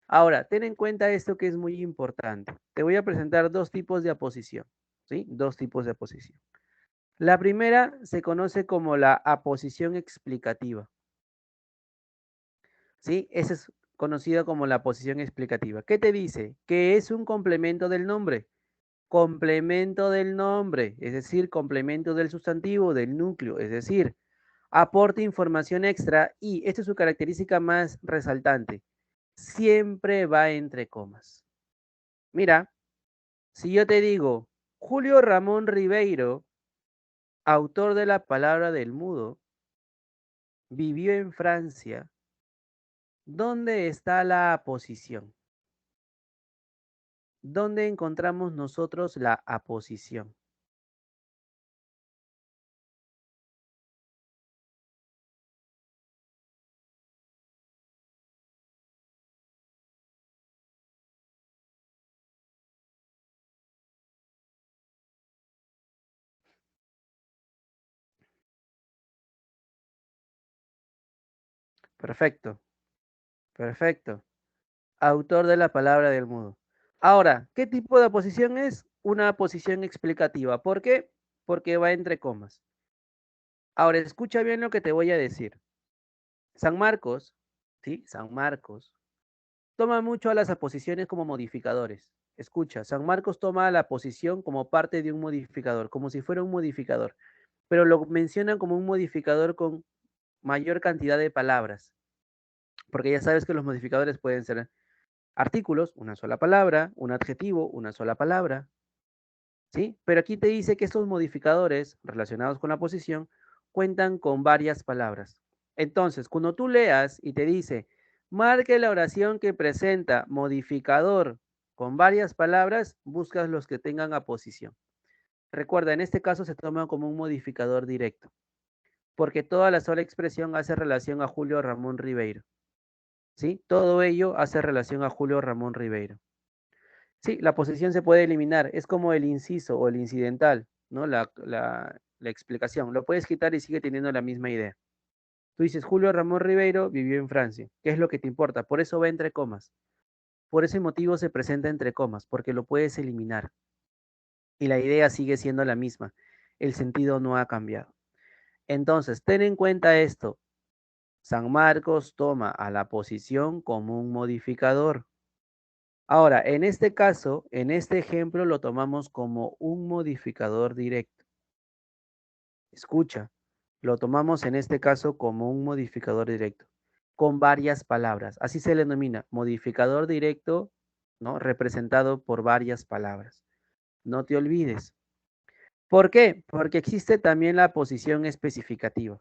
Ahora, ten en cuenta esto que es muy importante. Te voy a presentar dos tipos de aposición, ¿sí? Dos tipos de aposición. La primera se conoce como la aposición explicativa, ¿sí? Esa es conocida como la aposición explicativa. ¿Qué te dice? Que es un complemento del nombre. Complemento del nombre, es decir, complemento del sustantivo, del núcleo, es decir, aporta información extra y esta es su característica más resaltante. Siempre va entre comas. Mira, si yo te digo, Julio Ramón Ribeiro, autor de La palabra del mudo, vivió en Francia, ¿dónde está la aposición? ¿Dónde encontramos nosotros la aposición? Perfecto, perfecto. Autor de la palabra del mudo. Ahora, ¿qué tipo de aposición es? Una aposición explicativa. ¿Por qué? Porque va entre comas. Ahora, escucha bien lo que te voy a decir. San Marcos, ¿sí? San Marcos toma mucho a las aposiciones como modificadores. Escucha, San Marcos toma la posición como parte de un modificador, como si fuera un modificador, pero lo mencionan como un modificador con mayor cantidad de palabras, porque ya sabes que los modificadores pueden ser artículos, una sola palabra, un adjetivo, una sola palabra, ¿sí? Pero aquí te dice que estos modificadores relacionados con la posición cuentan con varias palabras. Entonces, cuando tú leas y te dice, marque la oración que presenta modificador con varias palabras, buscas los que tengan aposición. Recuerda, en este caso se toma como un modificador directo, porque toda la sola expresión hace relación a Julio Ramón Ribeiro, ¿sí? Todo ello hace relación a Julio Ramón Ribeiro. Sí, la posición se puede eliminar, es como el inciso o el incidental, ¿no? La explicación. Lo puedes quitar y sigue teniendo la misma idea. Tú dices, Julio Ramón Ribeiro vivió en Francia. ¿Qué es lo que te importa? Por eso va entre comas. Por ese motivo se presenta entre comas, porque lo puedes eliminar. Y la idea sigue siendo la misma. El sentido no ha cambiado. Entonces, ten en cuenta esto. San Marcos toma a la posición como un modificador. Ahora, en este caso, en este ejemplo, lo tomamos como un modificador directo. Escucha, lo tomamos en este caso como un modificador directo, con varias palabras. Así se le denomina modificador directo, ¿no? Representado por varias palabras. No te olvides. ¿Por qué? Porque existe también la posición especificativa.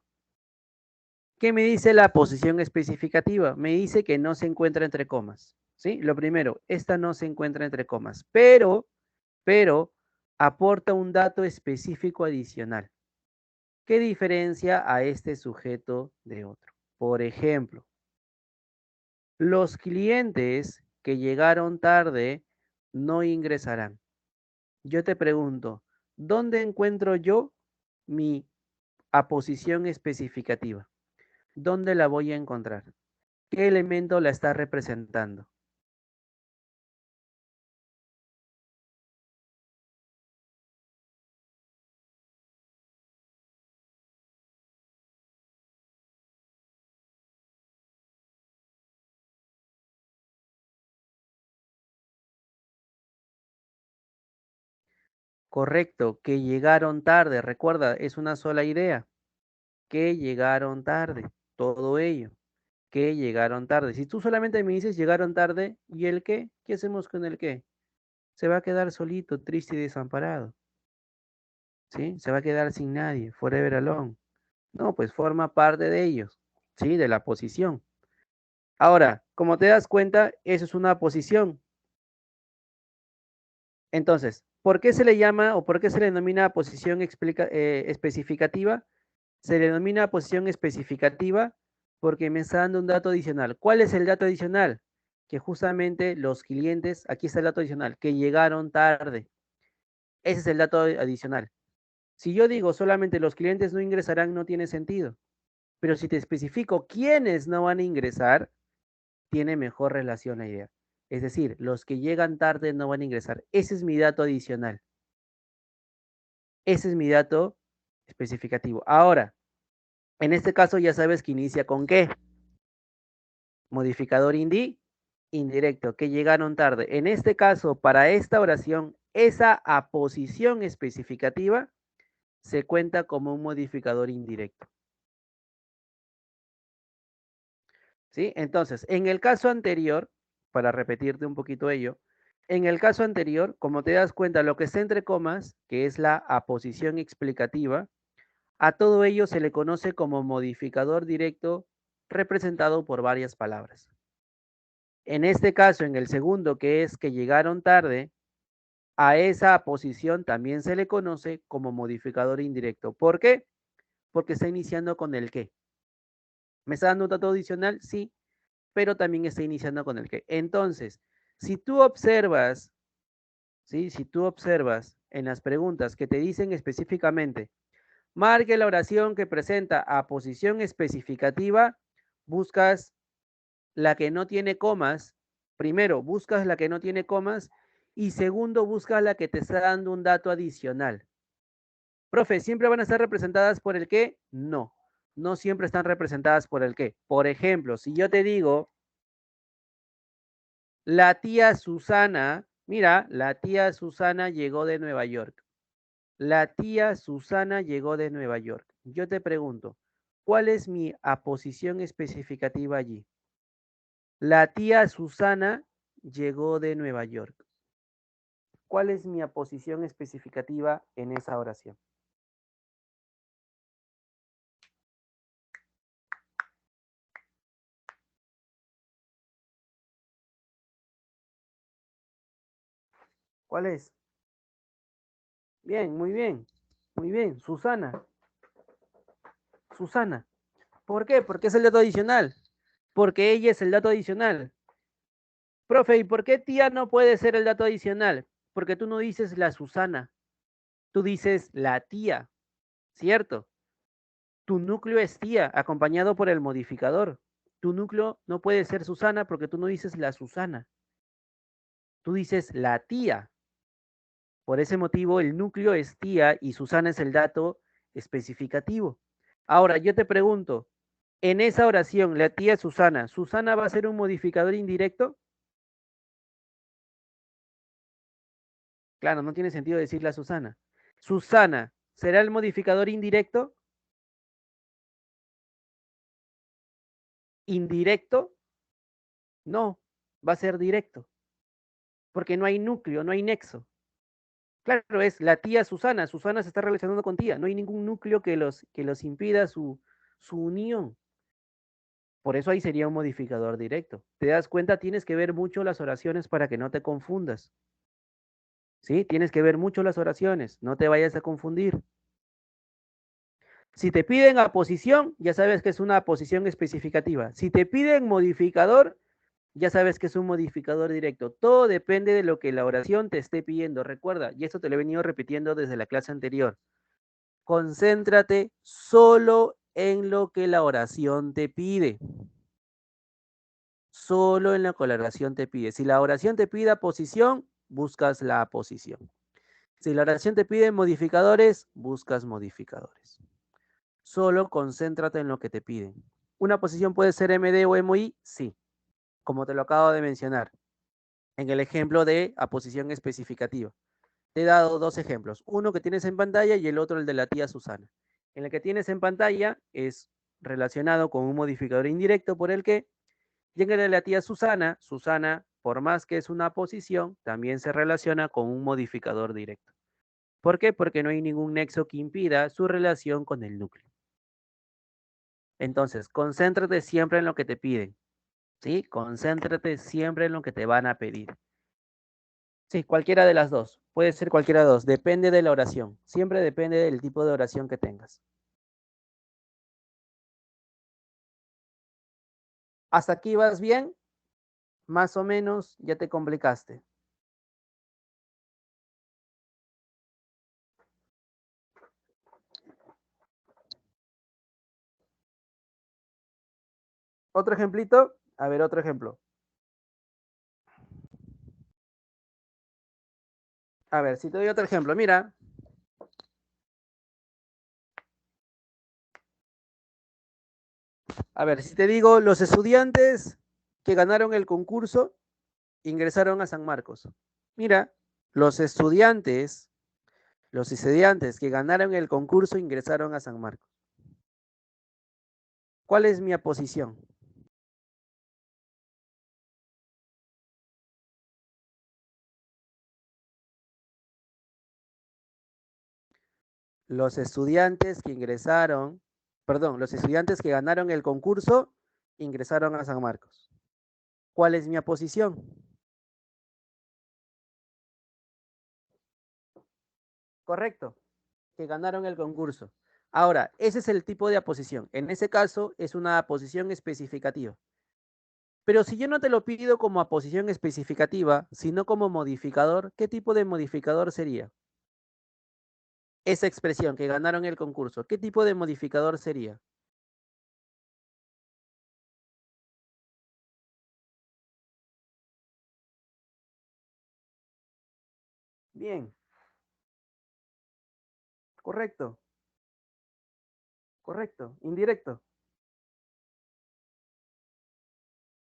¿Qué me dice la posición especificativa? Me dice que no se encuentra entre comas, ¿sí? Lo primero, esta no se encuentra entre comas, pero aporta un dato específico adicional que diferencia a este sujeto de otro. Por ejemplo, los clientes que llegaron tarde no ingresarán. Yo te pregunto, ¿dónde encuentro yo mi aposición especificativa? ¿Dónde la voy a encontrar? ¿Qué elemento la está representando? Correcto, que llegaron tarde. Recuerda, es una sola idea. Que llegaron tarde. Todo ello. Que llegaron tarde. Si tú solamente me dices llegaron tarde, ¿y el qué? ¿Qué hacemos con el qué? Se va a quedar solito, triste y desamparado. ¿Sí? Se va a quedar sin nadie, forever alone. No, pues forma parte de ellos. ¿Sí? De la posición. Ahora, como te das cuenta, eso es una posición. Entonces, ¿por qué se le llama o por qué se le denomina posición especificativa? Se le denomina posición especificativa porque me está dando un dato adicional. ¿Cuál es el dato adicional? Que justamente los clientes, aquí está el dato adicional, que llegaron tarde. Ese es el dato adicional. Si yo digo solamente los clientes no ingresarán, no tiene sentido. Pero si te especifico quiénes no van a ingresar, tiene mejor relación la idea. Es decir, los que llegan tarde no van a ingresar. Ese es mi dato adicional. Ese es mi dato especificativo. Ahora, en este caso ya sabes que inicia con qué. Modificador indirecto, que llegaron tarde. En este caso, para esta oración, esa aposición especificativa se cuenta como un modificador indirecto. ¿Sí? Entonces, en el caso anterior, para repetirte un poquito ello, en el caso anterior, como te das cuenta, lo que está entre comas, que es la aposición explicativa, a todo ello se le conoce como modificador directo representado por varias palabras. En este caso, en el segundo, que es que llegaron tarde, a esa posición también se le conoce como modificador indirecto. ¿Por qué? Porque está iniciando con el qué. ¿Me está dando un dato adicional? Sí, pero también está iniciando con el qué. Entonces, si tú observas, ¿sí? Si tú observas en las preguntas que te dicen específicamente, marque la oración que presenta aposición especificativa, buscas la que no tiene comas. Primero, buscas la que no tiene comas y segundo, buscas la que te está dando un dato adicional. Profe, ¿siempre van a estar representadas por el qué? No, no siempre están representadas por el qué. Por ejemplo, si yo te digo, la tía Susana, mira, la tía Susana llegó de Nueva York. La tía Susana llegó de Nueva York. Yo te pregunto, ¿cuál es mi aposición especificativa allí? La tía Susana llegó de Nueva York. ¿Cuál es mi aposición especificativa en esa oración? ¿Cuál es? Bien, muy bien, muy bien. Susana, Susana. ¿Por qué? Porque es el dato adicional. Porque ella es el dato adicional. Profe, ¿y por qué tía no puede ser el dato adicional? Porque tú no dices la Susana, tú dices la tía, ¿cierto? Tu núcleo es tía, acompañado por el modificador. Tu núcleo no puede ser Susana porque tú no dices la Susana, tú dices la tía. Por ese motivo, el núcleo es tía y Susana es el dato especificativo. Ahora, yo te pregunto, en esa oración, la tía Susana, ¿Susana va a ser un modificador indirecto? Claro, no tiene sentido decirle a Susana. Susana, ¿será el modificador indirecto? ¿Indirecto? No, va a ser directo, porque no hay núcleo, no hay nexo. Claro, es la tía Susana. Susana se está relacionando con tía. No hay ningún núcleo que los impida su unión. Por eso ahí sería un modificador directo. ¿Te das cuenta? Tienes que ver mucho las oraciones para que no te confundas. ¿Sí? Tienes que ver mucho las oraciones. No te vayas a confundir. Si te piden aposición, ya sabes que es una aposición especificativa. Si te piden modificador, ya sabes que es un modificador directo. Todo depende de lo que la oración te esté pidiendo. Recuerda, y esto te lo he venido repitiendo desde la clase anterior. Concéntrate solo en lo que la oración te pide. Solo en lo que la oración te pide. Si la oración te pide posición, buscas la posición. Si la oración te pide modificadores, buscas modificadores. Solo concéntrate en lo que te piden. ¿Una posición puede ser MD o MI? Sí, como te lo acabo de mencionar en el ejemplo de aposición especificativa. Te he dado dos ejemplos, uno que tienes en pantalla y el otro el de la tía Susana. En el que tienes en pantalla es relacionado con un modificador indirecto por el que, y en el de la tía Susana, Susana, por más que es una posición, también se relaciona con un modificador directo. ¿Por qué? Porque no hay ningún nexo que impida su relación con el núcleo. Entonces, concéntrate siempre en lo que te piden, ¿sí? Concéntrate siempre en lo que te van a pedir. Sí, cualquiera de las dos. Puede ser cualquiera de dos. Depende de la oración. Siempre depende del tipo de oración que tengas. ¿Hasta aquí vas bien? Más o menos, ya te complicaste. ¿Otro ejemplito? A ver, otro ejemplo. A ver, si te doy otro ejemplo, mira. A ver, si te digo, los estudiantes que ganaron el concurso ingresaron a San Marcos. Mira, los estudiantes que ganaron el concurso ingresaron a San Marcos. ¿Cuál es mi aposición? Los estudiantes que ingresaron, perdón, los estudiantes que ganaron el concurso ingresaron a San Marcos. ¿Cuál es mi aposición? Correcto, que ganaron el concurso. Ahora, ese es el tipo de aposición. En ese caso, es una aposición especificativa. Pero si yo no te lo pido como aposición especificativa, sino como modificador, ¿qué tipo de modificador sería? Esa expresión que ganaron el concurso, ¿qué tipo de modificador sería? Bien. Correcto. Correcto. Indirecto.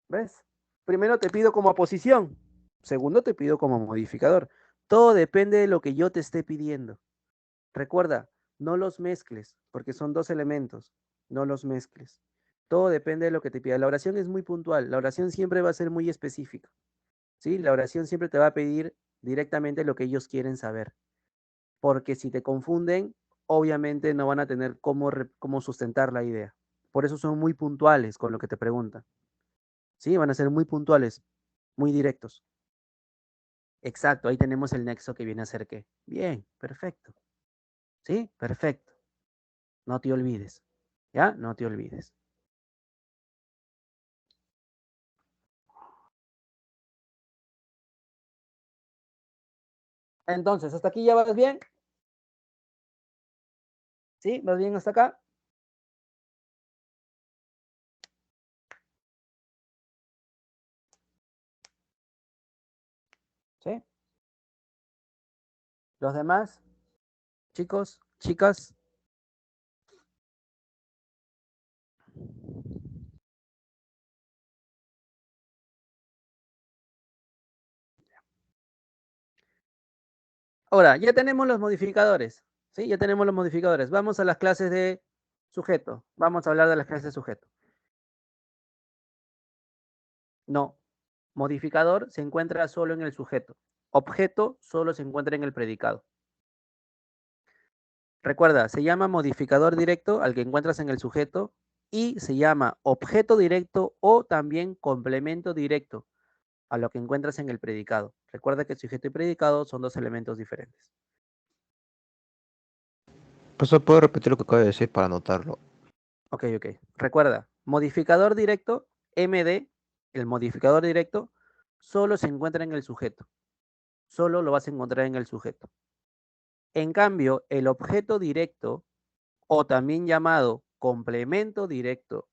¿Ves? Primero te pido como oposición. Segundo te pido como modificador. Todo depende de lo que yo te esté pidiendo. Recuerda, no los mezcles, porque son dos elementos. No los mezcles. Todo depende de lo que te pida. La oración es muy puntual. La oración siempre va a ser muy específica. ¿Sí? La oración siempre te va a pedir directamente lo que ellos quieren saber. Porque si te confunden, obviamente no van a tener cómo sustentar la idea. Por eso son muy puntuales con lo que te preguntan. ¿Sí? Van a ser muy puntuales, muy directos. Exacto, ahí tenemos el nexo que viene a ser qué. Bien, perfecto. ¿Sí? Perfecto. No te olvides. ¿Ya? No te olvides. Entonces, ¿hasta aquí ya vas bien? ¿Sí? ¿Vas bien hasta acá? ¿Sí? ¿Los demás? Chicos, chicas. Ahora, ya tenemos los modificadores. ¿Sí? Ya tenemos los modificadores. Vamos a las clases de sujeto. Vamos a hablar de las clases de sujeto. No. Modificador se encuentra solo en el sujeto. Objeto solo se encuentra en el predicado. Recuerda, se llama modificador directo al que encuentras en el sujeto y se llama objeto directo o también complemento directo a lo que encuentras en el predicado. Recuerda que sujeto y predicado son dos elementos diferentes.
Profesor, ¿puedo repetir lo que acaba de decir para anotarlo?
Ok. Recuerda, modificador directo, MD, el modificador directo, solo se encuentra en el sujeto. Solo lo vas a encontrar en el sujeto. En cambio, el objeto directo, o también llamado complemento directo,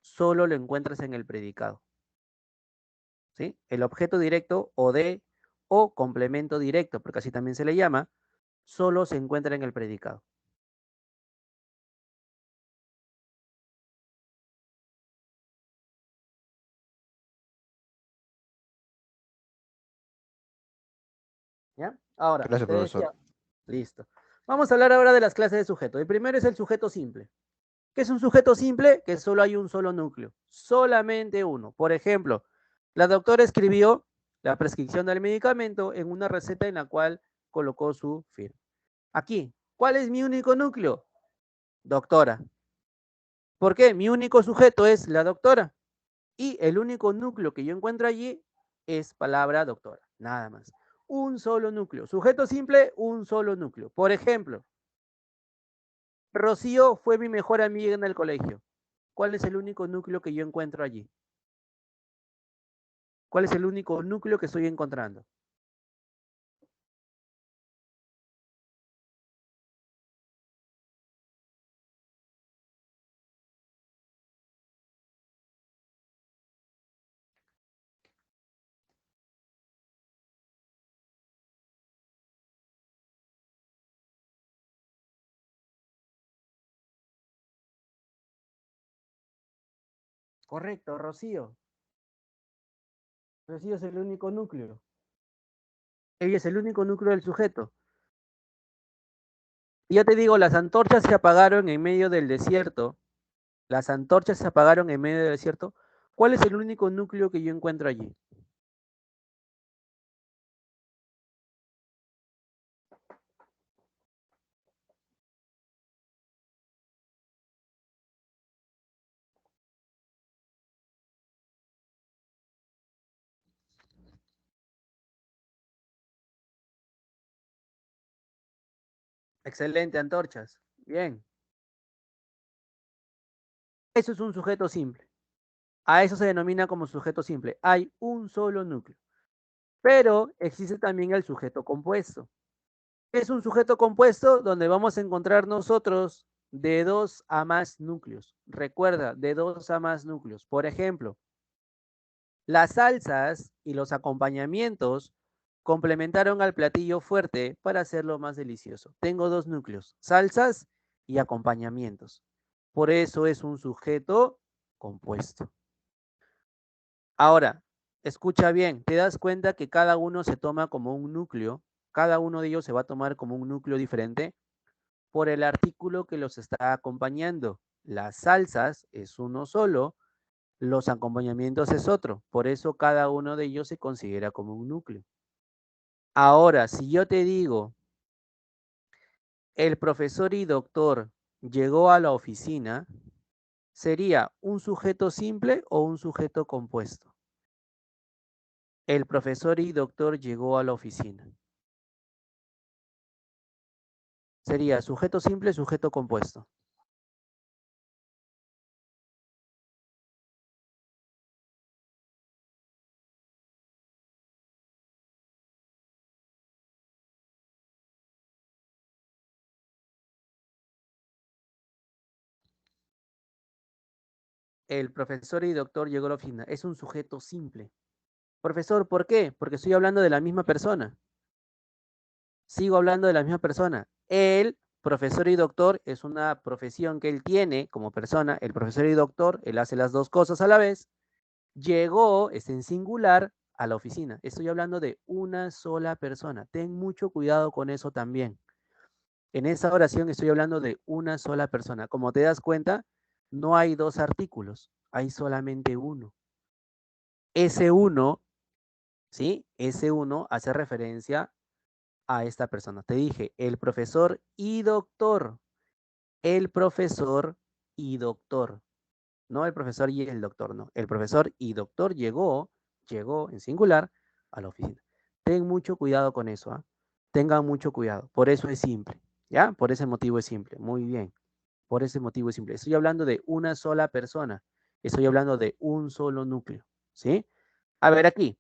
solo lo encuentras en el predicado. ¿Sí? El objeto directo o complemento directo, porque así también se le llama, solo se encuentra en el predicado. ¿Ya? Ahora,
Gracias,
te
profesor.
decía, listo. Vamos a hablar ahora de las clases de sujeto. El primero es el sujeto simple. ¿Qué es un sujeto simple? Que solo hay un solo núcleo, solamente uno. Por ejemplo, la doctora escribió la prescripción del medicamento en una receta en la cual colocó su firma. Aquí, ¿cuál es mi único núcleo? Doctora. ¿Por qué? Mi único sujeto es la doctora. Y el único núcleo que yo encuentro allí es palabra doctora, nada más. Un solo núcleo. Sujeto simple, un solo núcleo. Por ejemplo, Rocío fue mi mejor amiga en el colegio. ¿Cuál es el único núcleo que yo encuentro allí? ¿Cuál es el único núcleo que estoy encontrando? Correcto, Rocío. Rocío es el único núcleo. Ella es el único núcleo del sujeto. Y ya te digo, las antorchas se apagaron en medio del desierto. Las antorchas se apagaron en medio del desierto. ¿Cuál es el único núcleo que yo encuentro allí? Excelente, antorchas. Bien. Eso es un sujeto simple. A eso se denomina como sujeto simple. Hay un solo núcleo. Pero existe también el sujeto compuesto. Es un sujeto compuesto donde vamos a encontrar nosotros de 2 a más núcleos. Recuerda, de 2 a más núcleos. Por ejemplo, las salsas y los acompañamientos complementaron al platillo fuerte para hacerlo más delicioso. Tengo dos núcleos, salsas y acompañamientos. Por eso es un sujeto compuesto. Ahora, escucha bien, te das cuenta que cada uno se toma como un núcleo, cada uno de ellos se va a tomar como un núcleo diferente por el artículo que los está acompañando. Las salsas es uno solo, los acompañamientos es otro, por eso cada uno de ellos se considera como un núcleo. Ahora, si yo te digo, el profesor y doctor llegó a la oficina, ¿sería un sujeto simple o un sujeto compuesto? El profesor y doctor llegó a la oficina. Sería sujeto simple, sujeto compuesto. El profesor y doctor llegó a la oficina. Es un sujeto simple. Profesor, ¿por qué? Porque estoy hablando de la misma persona. Sigo hablando de la misma persona. El profesor y doctor es una profesión que él tiene como persona. El profesor y doctor, él hace las dos cosas a la vez. Llegó, es en singular, a la oficina. Estoy hablando de una sola persona. Ten mucho cuidado con eso también. En esa oración estoy hablando de una sola persona. Como te das cuenta, no hay dos artículos, hay solamente uno. Ese uno, ¿sí? Ese uno hace referencia a esta persona. Te dije, el profesor y doctor. El profesor y doctor. No el profesor y el doctor, no. El profesor y doctor llegó en singular a la oficina. Ten mucho cuidado con eso, ¿ah? Tengan mucho cuidado. Por eso es simple, ¿ya? Por ese motivo es simple. Muy bien. Por ese motivo es simple. Estoy hablando de una sola persona. Estoy hablando de un solo núcleo, ¿sí? A ver aquí.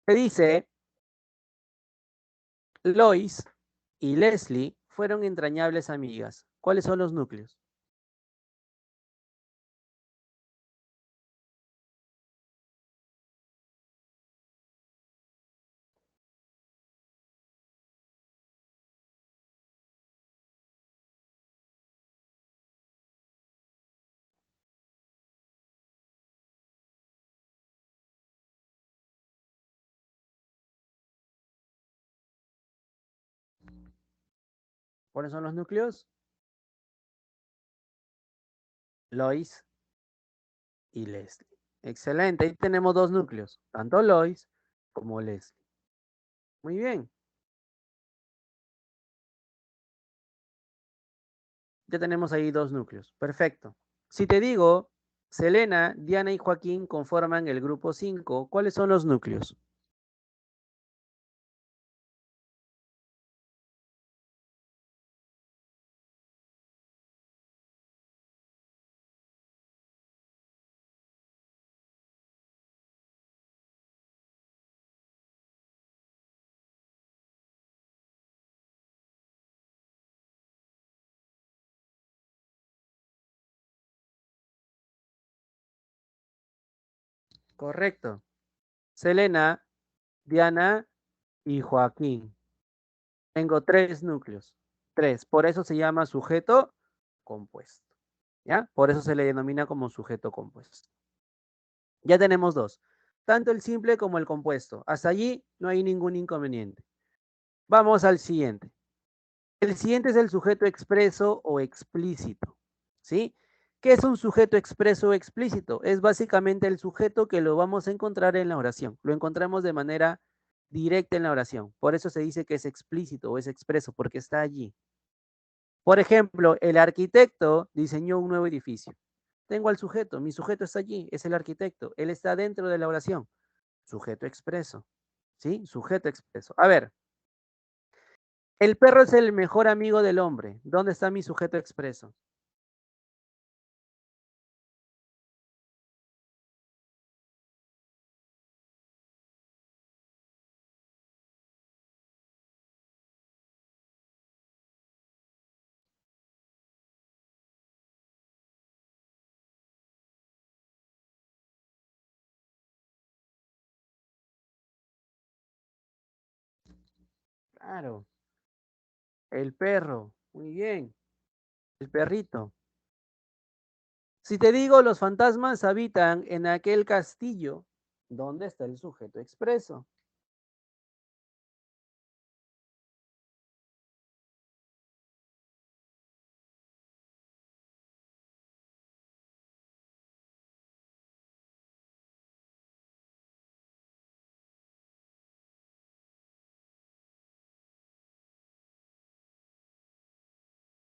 Se dice, Lois y Leslie fueron entrañables amigas. ¿Cuáles son los núcleos? ¿Cuáles son los núcleos? Lois y Leslie. Excelente, ahí tenemos dos núcleos, tanto Lois como Leslie. Muy bien, ya tenemos ahí dos núcleos. Perfecto. Si te digo, Selena, Diana y Joaquín conforman el grupo 5, ¿cuáles son los núcleos? Correcto. Selena, Diana y Joaquín. Tengo tres núcleos. Tres. Por eso se llama sujeto compuesto. ¿Ya? Por eso se le denomina como sujeto compuesto. Ya tenemos dos. Tanto el simple como el compuesto. Hasta allí no hay ningún inconveniente. Vamos al siguiente. El siguiente es el sujeto expreso o explícito. ¿Sí? ¿Qué es un sujeto expreso o explícito? Es básicamente el sujeto que lo vamos a encontrar en la oración. Lo encontramos de manera directa en la oración. Por eso se dice que es explícito o es expreso, porque está allí. Por ejemplo, el arquitecto diseñó un nuevo edificio. Tengo al sujeto, mi sujeto está allí, es el arquitecto. Él está dentro de la oración. Sujeto expreso. ¿Sí? Sujeto expreso. A ver, el perro es el mejor amigo del hombre. ¿Dónde está mi sujeto expreso? Claro. El perro. Muy bien. El perrito. Si te digo los fantasmas habitan en aquel castillo, ¿dónde está el sujeto expreso?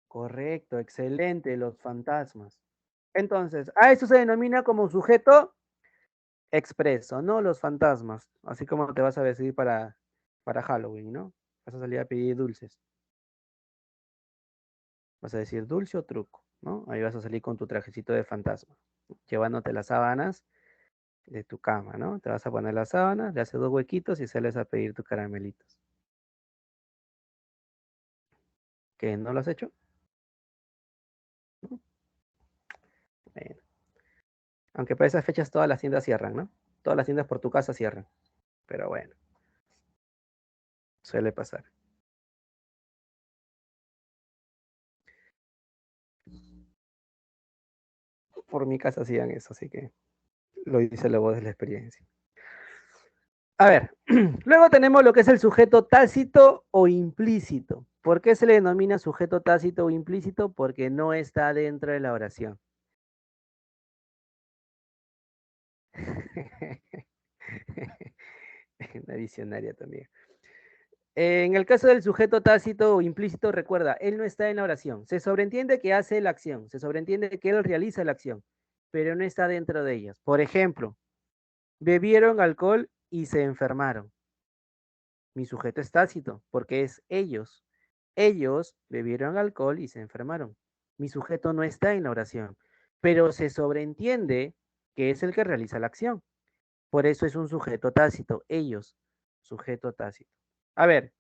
Correcto, excelente, los fantasmas. Entonces, a eso se denomina como sujeto expreso, ¿no? Los fantasmas. Así como te vas a vestir para Halloween, ¿no? Vas a salir a pedir dulces. Vas a decir dulce o truco, ¿no? Ahí vas a salir con tu trajecito de fantasma, llevándote las sábanas de tu cama, ¿no? Te vas a poner las sábanas, le haces dos huequitos y sales a pedir tus caramelitos. ¿Qué? ¿No lo has hecho? ¿No? Bueno. Aunque para esas fechas todas las tiendas cierran, ¿no? Todas las tiendas por tu casa cierran. Pero bueno, suele pasar. Por mi casa hacían eso, así que lo hice la voz de la experiencia. A ver, luego tenemos lo que es el sujeto tácito o implícito. ¿Por qué se le denomina sujeto tácito o implícito? Porque no está dentro de la oración. Una visionaria también. En el caso del sujeto tácito o implícito, recuerda, él no está en la oración. Se sobreentiende que hace la acción, se sobreentiende que él realiza la acción, pero no está dentro de ellas. Por ejemplo, bebieron alcohol y se enfermaron. Mi sujeto es tácito, porque es ellos. Ellos bebieron alcohol y se enfermaron. Mi sujeto no está en la oración, pero se sobreentiende que es el que realiza la acción. Por eso es un sujeto tácito. Ellos, sujeto tácito. A ver,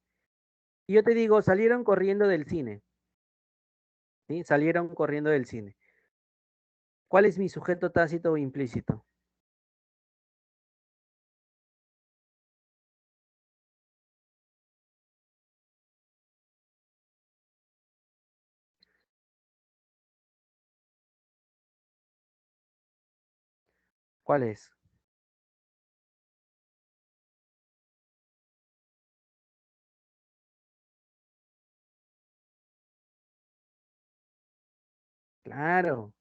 yo te digo, salieron corriendo del cine. ¿Sí? Salieron corriendo del cine. ¿Cuál es mi sujeto tácito o implícito? ¿Cuál es? Claro,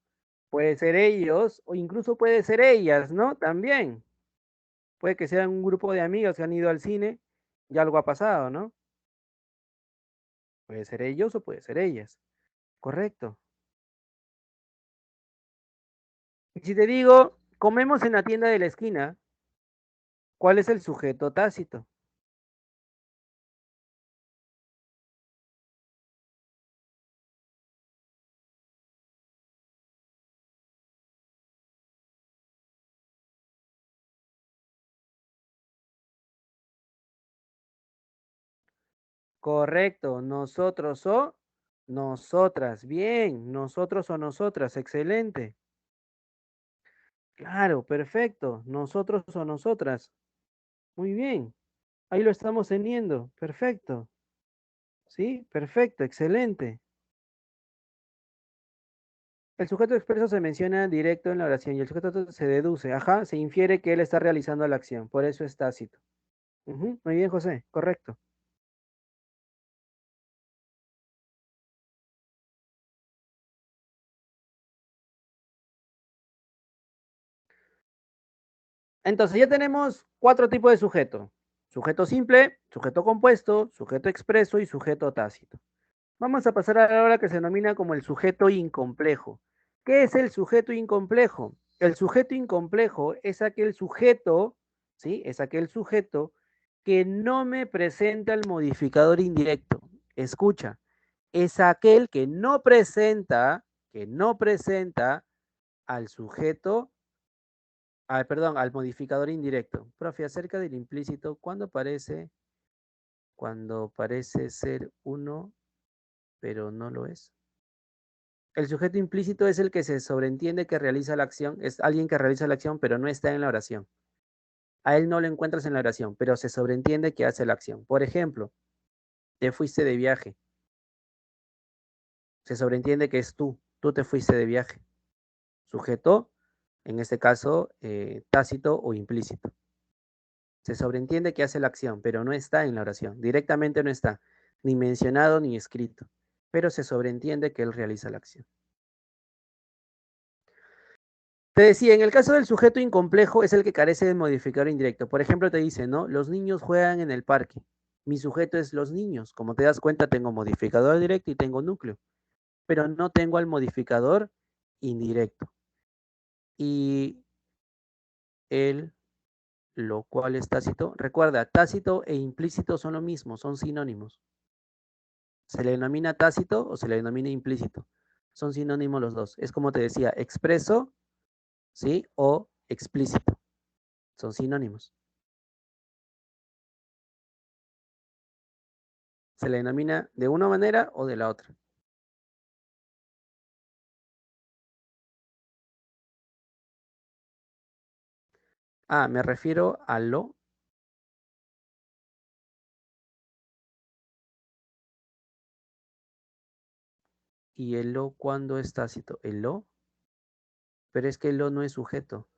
puede ser ellos o incluso puede ser ellas, ¿no? También. Puede que sean un grupo de amigas que han ido al cine y algo ha pasado, ¿no? Puede ser ellos o puede ser ellas. Correcto. Y si te digo, comemos en la tienda de la esquina, ¿cuál es el sujeto tácito? Correcto, nosotros o nosotras. Bien, nosotros o nosotras. Excelente. Claro, perfecto. Nosotros o nosotras. Muy bien. Ahí lo estamos teniendo. Perfecto. Sí, perfecto, excelente. El sujeto expreso se menciona directo en la oración y el sujeto se deduce. Ajá, se infiere que él está realizando la acción. Por eso es tácito. Ujú, muy bien, José. Correcto. Entonces ya tenemos cuatro tipos de sujeto. Sujeto simple, sujeto compuesto, sujeto expreso y sujeto tácito. Vamos a pasar a la hora que se denomina como el sujeto incomplejo. ¿Qué es el sujeto incomplejo? El sujeto incomplejo es aquel sujeto, ¿sí? Es aquel sujeto que no me presenta el modificador indirecto. Escucha, es aquel que no presenta al sujeto, perdón, al modificador indirecto. Profe, acerca del implícito, cuando parece ser uno, pero no lo es? El sujeto implícito es el que se sobreentiende que realiza la acción, es alguien que realiza la acción, pero no está en la oración. A él no lo encuentras en la oración, pero se sobreentiende que hace la acción. Por ejemplo, Te fuiste de viaje. Se sobreentiende que es tú. Tú te fuiste de viaje. Sujeto, en este caso, tácito o implícito. Se sobreentiende que hace la acción, pero no está en la oración. Directamente no está, ni mencionado ni escrito. Pero se sobreentiende que él realiza la acción. Te decía, en el caso del sujeto incomplejo es el que carece de modificador indirecto. Por ejemplo, te dice, ¿no? Los niños juegan en el parque. Mi sujeto es los niños. Como te das cuenta, tengo modificador directo y tengo núcleo. Pero no tengo al modificador indirecto. Y el, lo cual es tácito. Recuerda, tácito e implícito son lo mismo, son sinónimos. Se le denomina tácito o se le denomina implícito. Son sinónimos los dos. Es como te decía, expreso, ¿sí? O explícito. Son sinónimos. Se le denomina de una manera o de la otra. Ah, me refiero a lo. ¿Y el lo cuándo es tácito? ¿El lo? Pero es que el lo no es sujeto.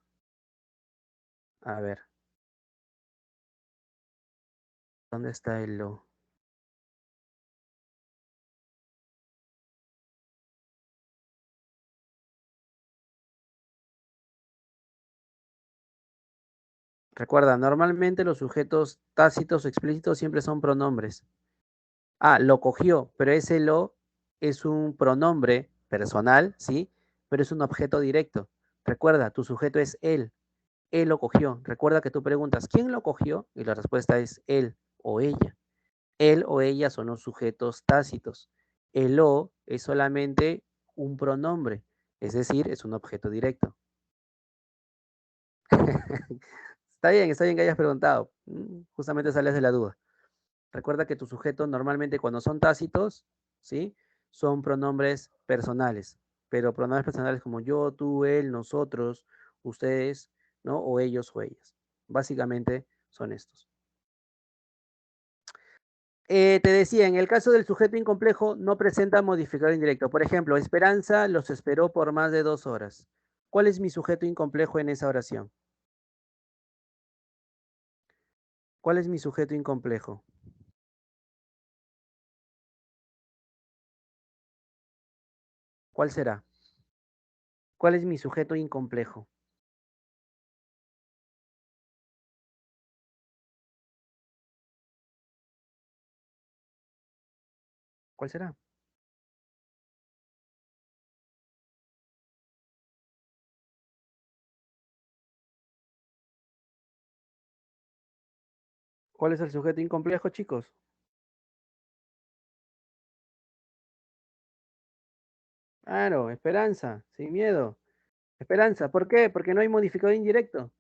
A ver, ¿dónde está el lo? Recuerda, normalmente los sujetos tácitos o explícitos siempre son pronombres. Ah, lo cogió, pero ese lo es un pronombre personal, ¿sí? Pero es un objeto directo. Recuerda, tu sujeto es él. Él lo cogió. Recuerda que tú preguntas, ¿quién lo cogió? Y la respuesta es él o ella. Él o ella son los sujetos tácitos. El lo es solamente un pronombre, es decir, es un objeto directo. Está bien que hayas preguntado. Justamente sales de la duda. Recuerda que tu sujeto normalmente cuando son tácitos, ¿sí? Son pronombres personales, pero pronombres personales como yo, tú, él, nosotros, ustedes, ¿no? O ellos o ellas. Básicamente son estos. Te decía, en el caso del sujeto incomplejo no presenta modificador indirecto. Por ejemplo, Esperanza los esperó por más de 2 horas. ¿Cuál es mi sujeto incomplejo en esa oración? ¿Cuál es mi sujeto incomplejo? ¿Cuál será? ¿Cuál es mi sujeto incomplejo? ¿Cuál será? ¿Cuál es el sujeto incomplejo, chicos? Claro, esperanza, sin miedo. Esperanza, ¿por qué? Porque no hay modificador indirecto.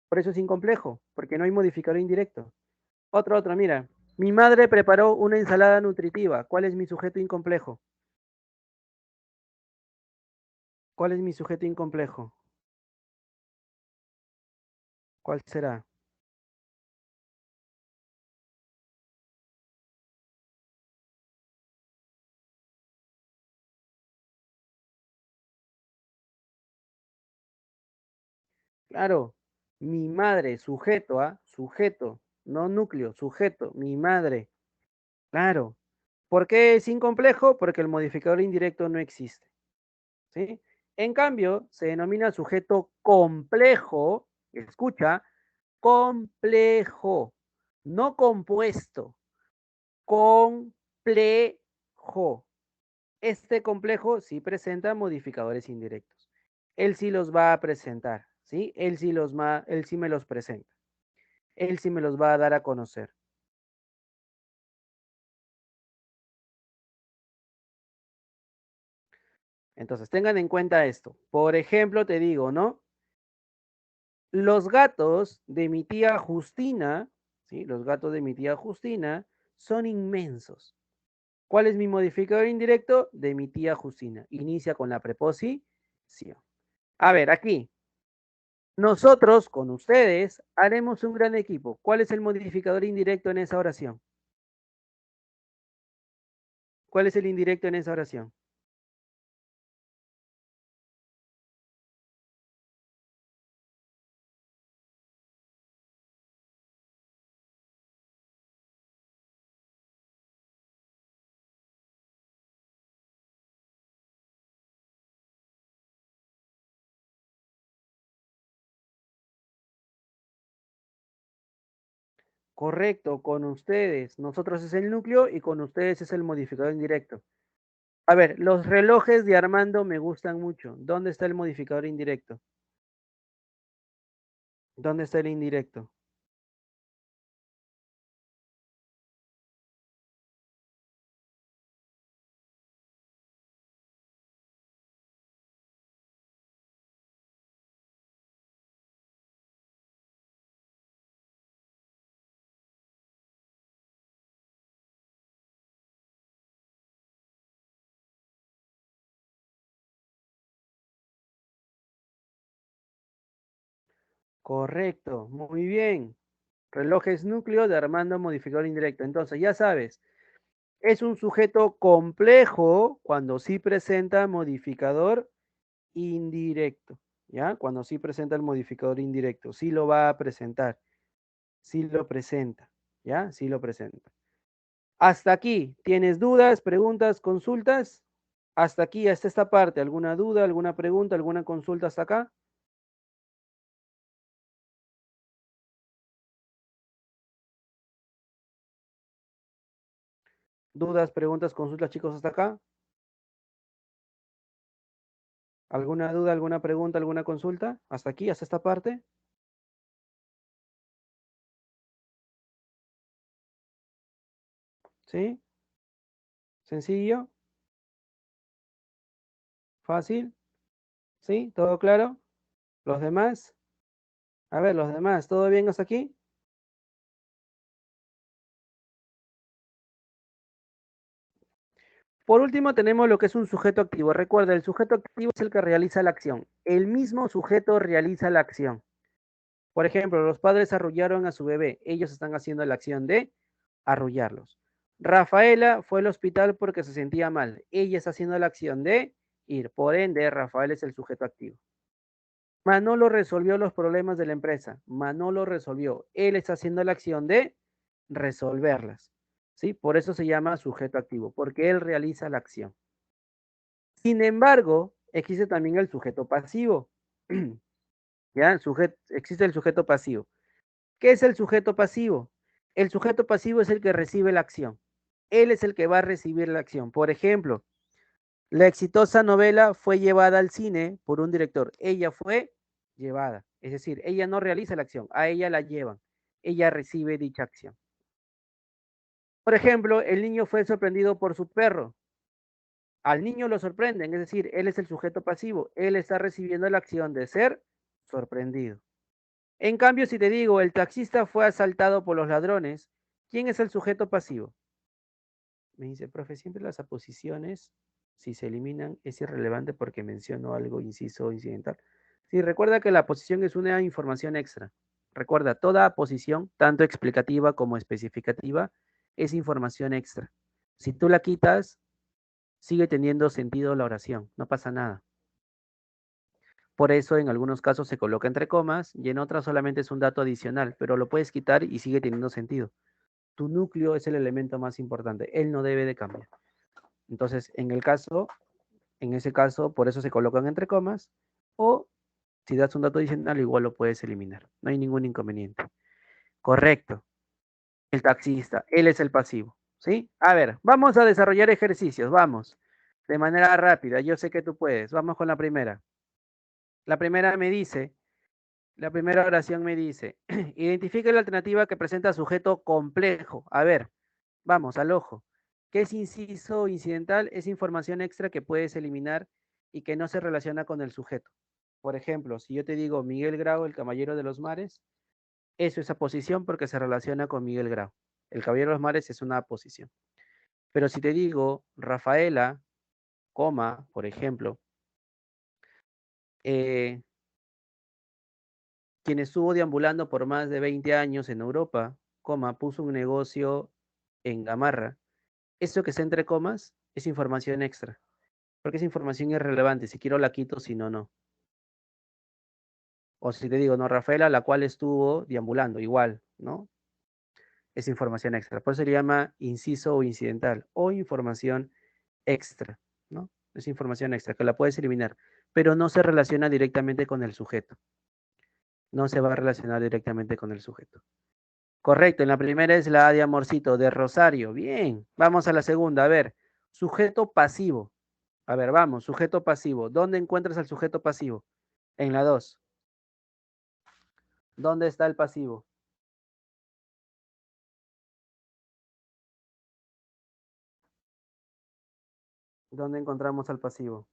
Por eso es incomplejo, porque no hay modificador indirecto. Otro, mira. Mi madre preparó una ensalada nutritiva. ¿Cuál es mi sujeto incomplejo? ¿Cuál es mi sujeto incomplejo? ¿Cuál será? Claro, mi madre, sujeto, ¿ah? Sujeto, no núcleo, sujeto, mi madre. Claro. ¿Por qué es incomplejo? Porque el modificador indirecto no existe. ¿Sí? En cambio, se denomina sujeto complejo, escucha, complejo, no compuesto, complejo. Este complejo sí presenta modificadores indirectos. Él sí los va a presentar, ¿sí? Él sí me los presenta. Él sí me los va a dar a conocer. Entonces, tengan en cuenta esto. Por ejemplo, te digo, ¿no? Los gatos de mi tía Justina, ¿sí? Los gatos de mi tía Justina son inmensos. ¿Cuál es mi modificador indirecto? De mi tía Justina. Inicia con la preposición. A ver, aquí. Nosotros, con ustedes, haremos un gran equipo. ¿Cuál es el modificador indirecto en esa oración? ¿Cuál es el indirecto en esa oración? Correcto, con ustedes. Nosotros es el núcleo y con ustedes es el modificador indirecto. A ver, los relojes de Armando me gustan mucho. ¿Dónde está el modificador indirecto? ¿Dónde está el indirecto? Correcto, muy bien. Relojes núcleo de Armando modificador indirecto. Entonces, ya sabes, es un sujeto complejo cuando sí presenta modificador indirecto. ¿Ya? Cuando sí presenta el modificador indirecto. Sí lo va a presentar. Sí lo presenta. ¿Ya? Sí lo presenta. Hasta aquí, ¿tienes dudas, preguntas, consultas? Hasta aquí, hasta esta parte, ¿alguna duda, alguna pregunta, alguna consulta hasta acá? ¿Dudas, preguntas, consultas, chicos, hasta acá? ¿Alguna duda, alguna pregunta, alguna consulta? ¿Hasta aquí, hasta esta parte? ¿Sí? ¿Sencillo? ¿Fácil? ¿Sí? ¿Todo claro? ¿Los demás? A ver, los demás, ¿todo bien hasta aquí? Por último, tenemos lo que es un sujeto activo. Recuerda, el sujeto activo es el que realiza la acción. El mismo sujeto realiza la acción. Por ejemplo, los padres arrullaron a su bebé. Ellos están haciendo la acción de arrullarlos. Rafaela fue al hospital porque se sentía mal. Ella está haciendo la acción de ir. Por ende, Rafael es el sujeto activo. Manolo resolvió los problemas de la empresa. Manolo resolvió. Él está haciendo la acción de resolverlas. ¿Sí? Por eso se llama sujeto activo, porque él realiza la acción. Sin embargo, existe también el sujeto pasivo. ¿Ya? Existe el sujeto pasivo. ¿Qué es el sujeto pasivo? El sujeto pasivo es el que recibe la acción. Él es el que va a recibir la acción. Por ejemplo, la exitosa novela fue llevada al cine por un director. Ella fue llevada. Es decir, ella no realiza la acción, a ella la llevan. Ella recibe dicha acción. Por ejemplo, el niño fue sorprendido por su perro. Al niño lo sorprenden, es decir, él es el sujeto pasivo. Él está recibiendo la acción de ser sorprendido. En cambio, si te digo, el taxista fue asaltado por los ladrones, ¿quién es el sujeto pasivo? Me dice, profe, siempre las aposiciones, si se eliminan, es irrelevante porque menciono algo, inciso incidental. Sí, recuerda que la aposición es una información extra. Recuerda, toda aposición, tanto explicativa como especificativa, es información extra. Si tú la quitas, sigue teniendo sentido la oración, no pasa nada. Por eso en algunos casos se coloca entre comas y en otras solamente es un dato adicional, pero lo puedes quitar y sigue teniendo sentido. Tu núcleo es el elemento más importante, él no debe de cambiar. Entonces, en ese caso, por eso se colocan entre comas, o si das un dato adicional, igual lo puedes eliminar. No hay ningún inconveniente. Correcto. El taxista, él es el pasivo. ¿Sí? A ver, vamos a desarrollar ejercicios, vamos. De manera rápida, yo sé que tú puedes. Vamos con la primera. La primera me dice, la primera oración me dice, identifique la alternativa que presenta sujeto complejo. A ver, vamos, al ojo. ¿Qué es inciso incidental? Es información extra que puedes eliminar y que no se relaciona con el sujeto. Por ejemplo, si yo te digo Miguel Grau, el caballero de los mares, eso es aposición porque se relaciona con Miguel Grau. El caballero de los mares es una aposición. Pero si te digo Rafaela, coma, por ejemplo, eh, quien estuvo deambulando por más de 20 años en Europa, coma, puso un negocio en Gamarra. Eso que está entre comas Es información extra. Porque es información irrelevante. Si quiero la quito, si no, no. O si te digo, no, Rafaela, la cual estuvo deambulando, igual, ¿no? Es información extra. Por eso se llama inciso o incidental o información extra, ¿no? Es información extra que la puedes eliminar, pero no se relaciona directamente con el sujeto. No se va a relacionar directamente con el sujeto. Correcto, en la primera es la A de amorcito, de Rosario. Bien, vamos a la segunda. A ver, sujeto pasivo. A ver, vamos, sujeto pasivo. ¿Dónde encuentras al sujeto pasivo? En la 2. ¿Dónde está el pasivo? ¿Dónde encontramos al pasivo?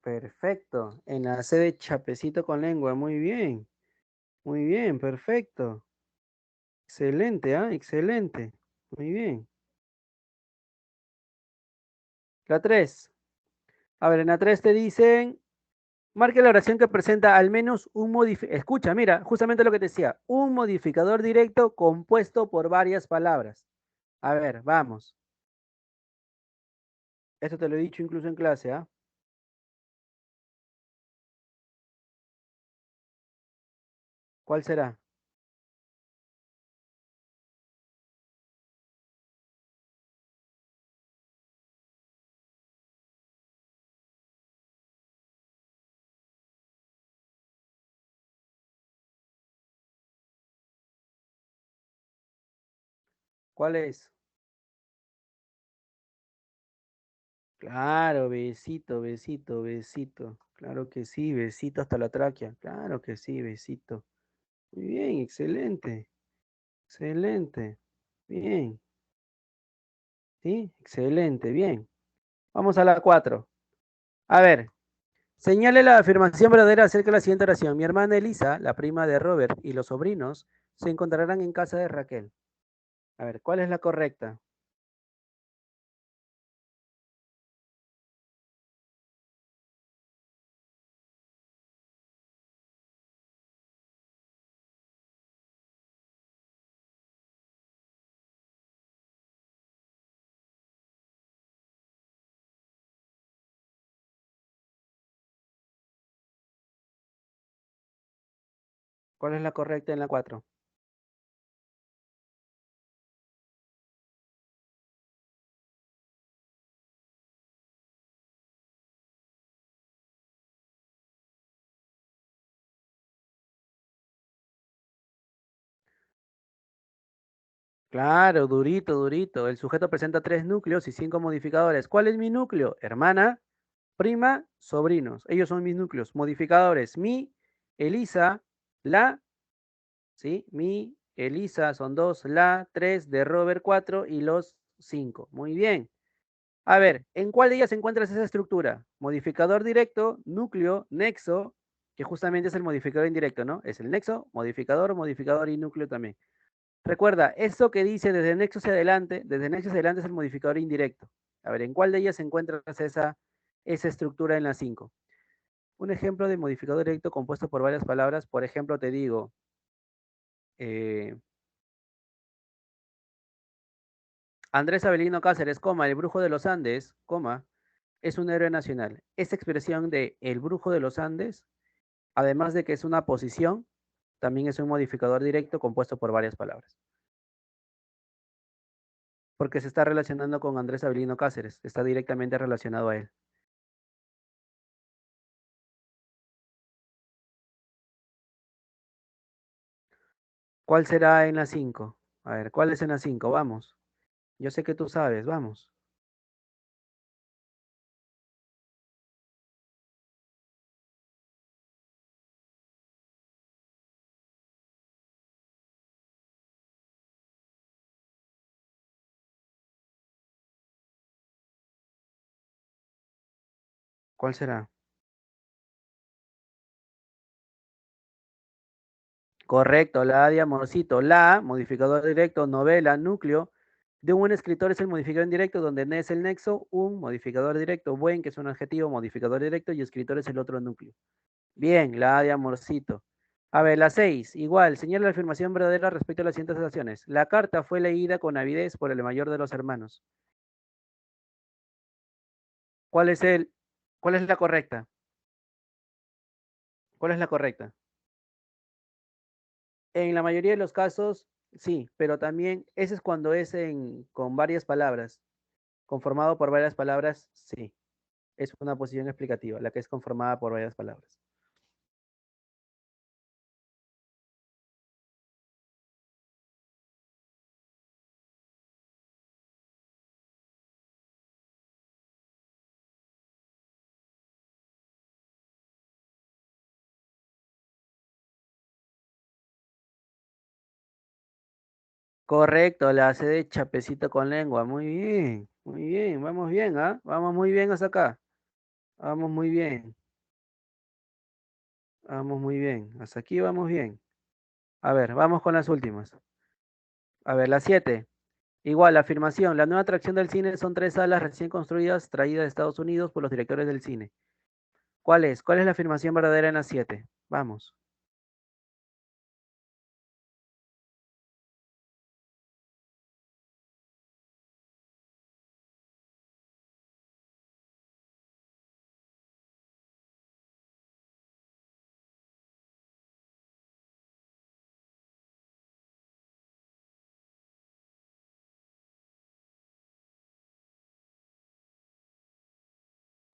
Perfecto. En la C de chapecito con lengua. Muy bien. Muy bien, perfecto. Excelente, ¿ah? Excelente. Muy bien. La 3. A ver, en la 3 te dicen, marque la oración que presenta al menos un modificador. Escucha, mira, justamente lo que te decía, un modificador directo compuesto por varias palabras. A ver, vamos. Esto te lo he dicho incluso en clase, ¿ah? ¿Cuál será? ¿Cuál es? Claro, besito, besito, besito. Claro que sí, besito hasta la tráquea. Claro que sí, besito. Muy bien, excelente, excelente. Bien, sí, excelente, bien. Vamos a la 4. A ver, señale la afirmación verdadera acerca de la siguiente oración. Mi hermana Elisa, la prima de Robert y los sobrinos se encontrarán en casa de Raquel. A ver, ¿cuál es la correcta? ¿Cuál es la correcta en la 4? Claro, durito, durito. El sujeto presenta 3 núcleos y 5 modificadores. ¿Cuál es mi núcleo? Hermana, prima, sobrinos. Ellos son mis núcleos. Modificadores. Mi, Elisa, la, ¿sí? Mi, Elisa son 2, la, 3 de Robert 4 y los 5. Muy bien. A ver, ¿en cuál de ellas encuentras esa estructura? Modificador directo, núcleo, nexo, que justamente es el modificador indirecto, ¿no? Es el nexo, modificador, modificador y núcleo también. Recuerda, esto que dice desde nexo hacia adelante es el modificador indirecto. A ver, ¿en cuál de ellas encuentras esa estructura en la 5? Un ejemplo de modificador directo compuesto por varias palabras, por ejemplo, te digo, eh, Andrés Avelino Cáceres, coma, el brujo de los Andes, coma, es un héroe nacional. Esta expresión de el brujo de los Andes, además de que es una posición, también es un modificador directo compuesto por varias palabras. Porque se está relacionando con Andrés Avelino Cáceres, está directamente relacionado a él. ¿Cuál será en la 5? A ver, ¿cuál es en la 5? Vamos. Yo sé que tú sabes, vamos. ¿Cuál será? Correcto, la A de amorcito. La, modificador directo, novela, núcleo. De un buen escritor es el modificador indirecto, donde ne es el nexo, un modificador directo, buen, que es un adjetivo, modificador directo, y escritor es el otro núcleo. Bien, la A de amorcito. A ver, la 6, igual, señala la afirmación verdadera respecto a las siguientes acciones. La carta fue leída con avidez por el mayor de los hermanos. ¿Cuál es cuál es la correcta? ¿Cuál es la correcta? En la mayoría de los casos, sí, pero también ese es cuando es con varias palabras. Conformado por varias palabras, sí. Es una posición explicativa, la que es conformada por varias palabras. Correcto, la C de chapecito con lengua. Muy bien, vamos bien, ¿ah? Vamos muy bien hasta acá. Vamos muy bien, vamos muy bien. Hasta aquí vamos bien. A ver, vamos con las últimas. A ver, la 7. Igual, la afirmación. La nueva atracción del cine son 3 salas recién construidas traídas de Estados Unidos por los directores del cine. ¿Cuál es? ¿Cuál es la afirmación verdadera en la 7? Vamos.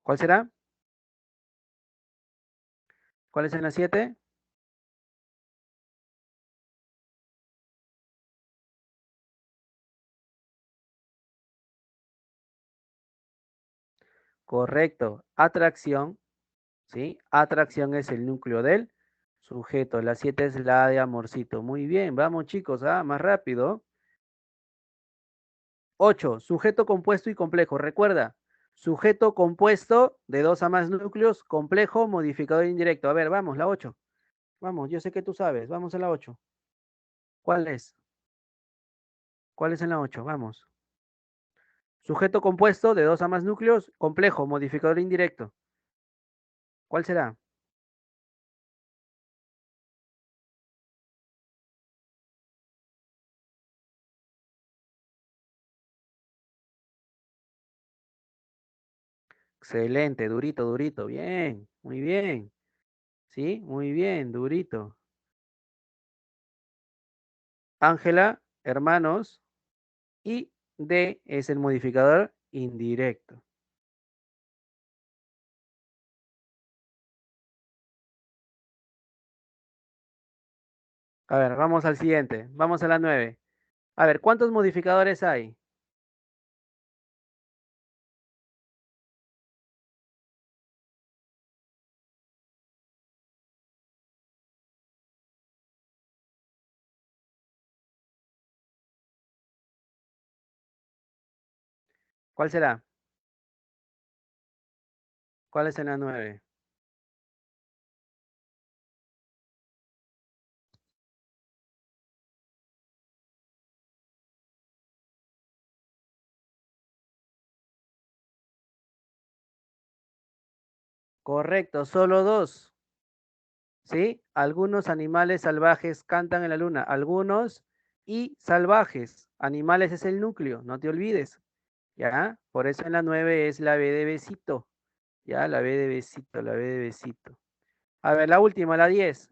¿Cuál será? ¿Cuál es en la 7? Correcto. Atracción, ¿sí? Atracción es el núcleo del sujeto. La 7 es la de amorcito. Muy bien, vamos chicos, ¿ah? Más rápido. 8. Sujeto compuesto y complejo. Recuerda, sujeto compuesto de 2 a más núcleos, complejo, modificador indirecto. A ver, vamos, la 8. Vamos, yo sé que tú sabes. Vamos a la 8. ¿Cuál es? ¿Cuál es en la 8? Vamos. Sujeto compuesto de 2 a más núcleos, complejo, modificador indirecto. ¿Cuál será? Excelente, durito, durito. Bien, muy bien. Sí, muy bien, durito. Ángela, hermanos, y D es el modificador indirecto. A ver, vamos al siguiente. Vamos a la 9. A ver, ¿cuántos modificadores hay? ¿Cuál será? ¿Cuál es en la 9? Correcto, solo 2. ¿Sí? Algunos animales salvajes cantan en la luna. Algunos y salvajes. Animales es el núcleo, no te olvides. ¿Ya? Por eso en la 9 es la B de besito. ¿Ya? La B de besito, la B de besito. A ver, la última, la 10.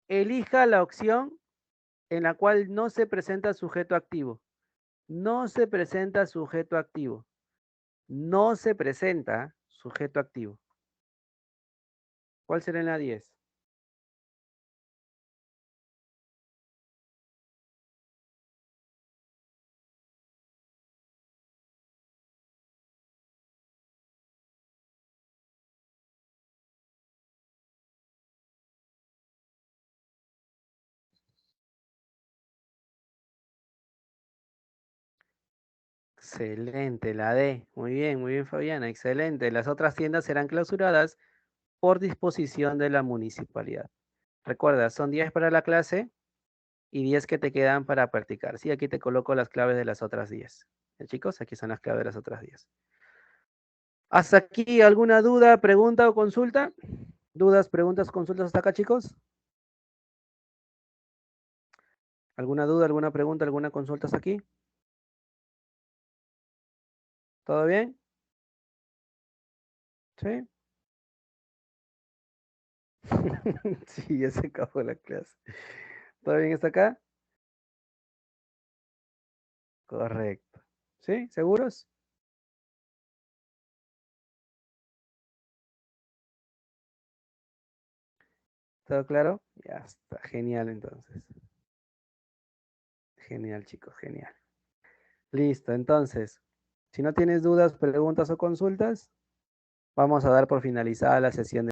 Elija la opción en la cual no se presenta sujeto activo. No se presenta sujeto activo. No se presenta sujeto activo. ¿Cuál será en la 10? Excelente, la D. Muy bien, Fabiana. Excelente. Las otras tiendas serán clausuradas por disposición de la municipalidad. Recuerda, son 10 para la clase. y 10 que te quedan para practicar. Sí, aquí te coloco las claves de las otras 10. ¿Ya, chicos? Aquí son las claves de las otras 10. ¿Hasta aquí alguna duda, pregunta o consulta? ¿Dudas, preguntas, consultas hasta acá, chicos? ¿Alguna duda, alguna pregunta, alguna consulta hasta aquí? ¿Todo bien? ¿Sí? Sí, ya se acabó la clase. ¿Todo bien hasta acá? Correcto. ¿Sí? ¿Seguros? ¿Todo claro? Ya está. Genial, entonces. Genial, chicos, genial. Listo, entonces, si no tienes dudas, preguntas o consultas, vamos a dar por finalizada la sesión.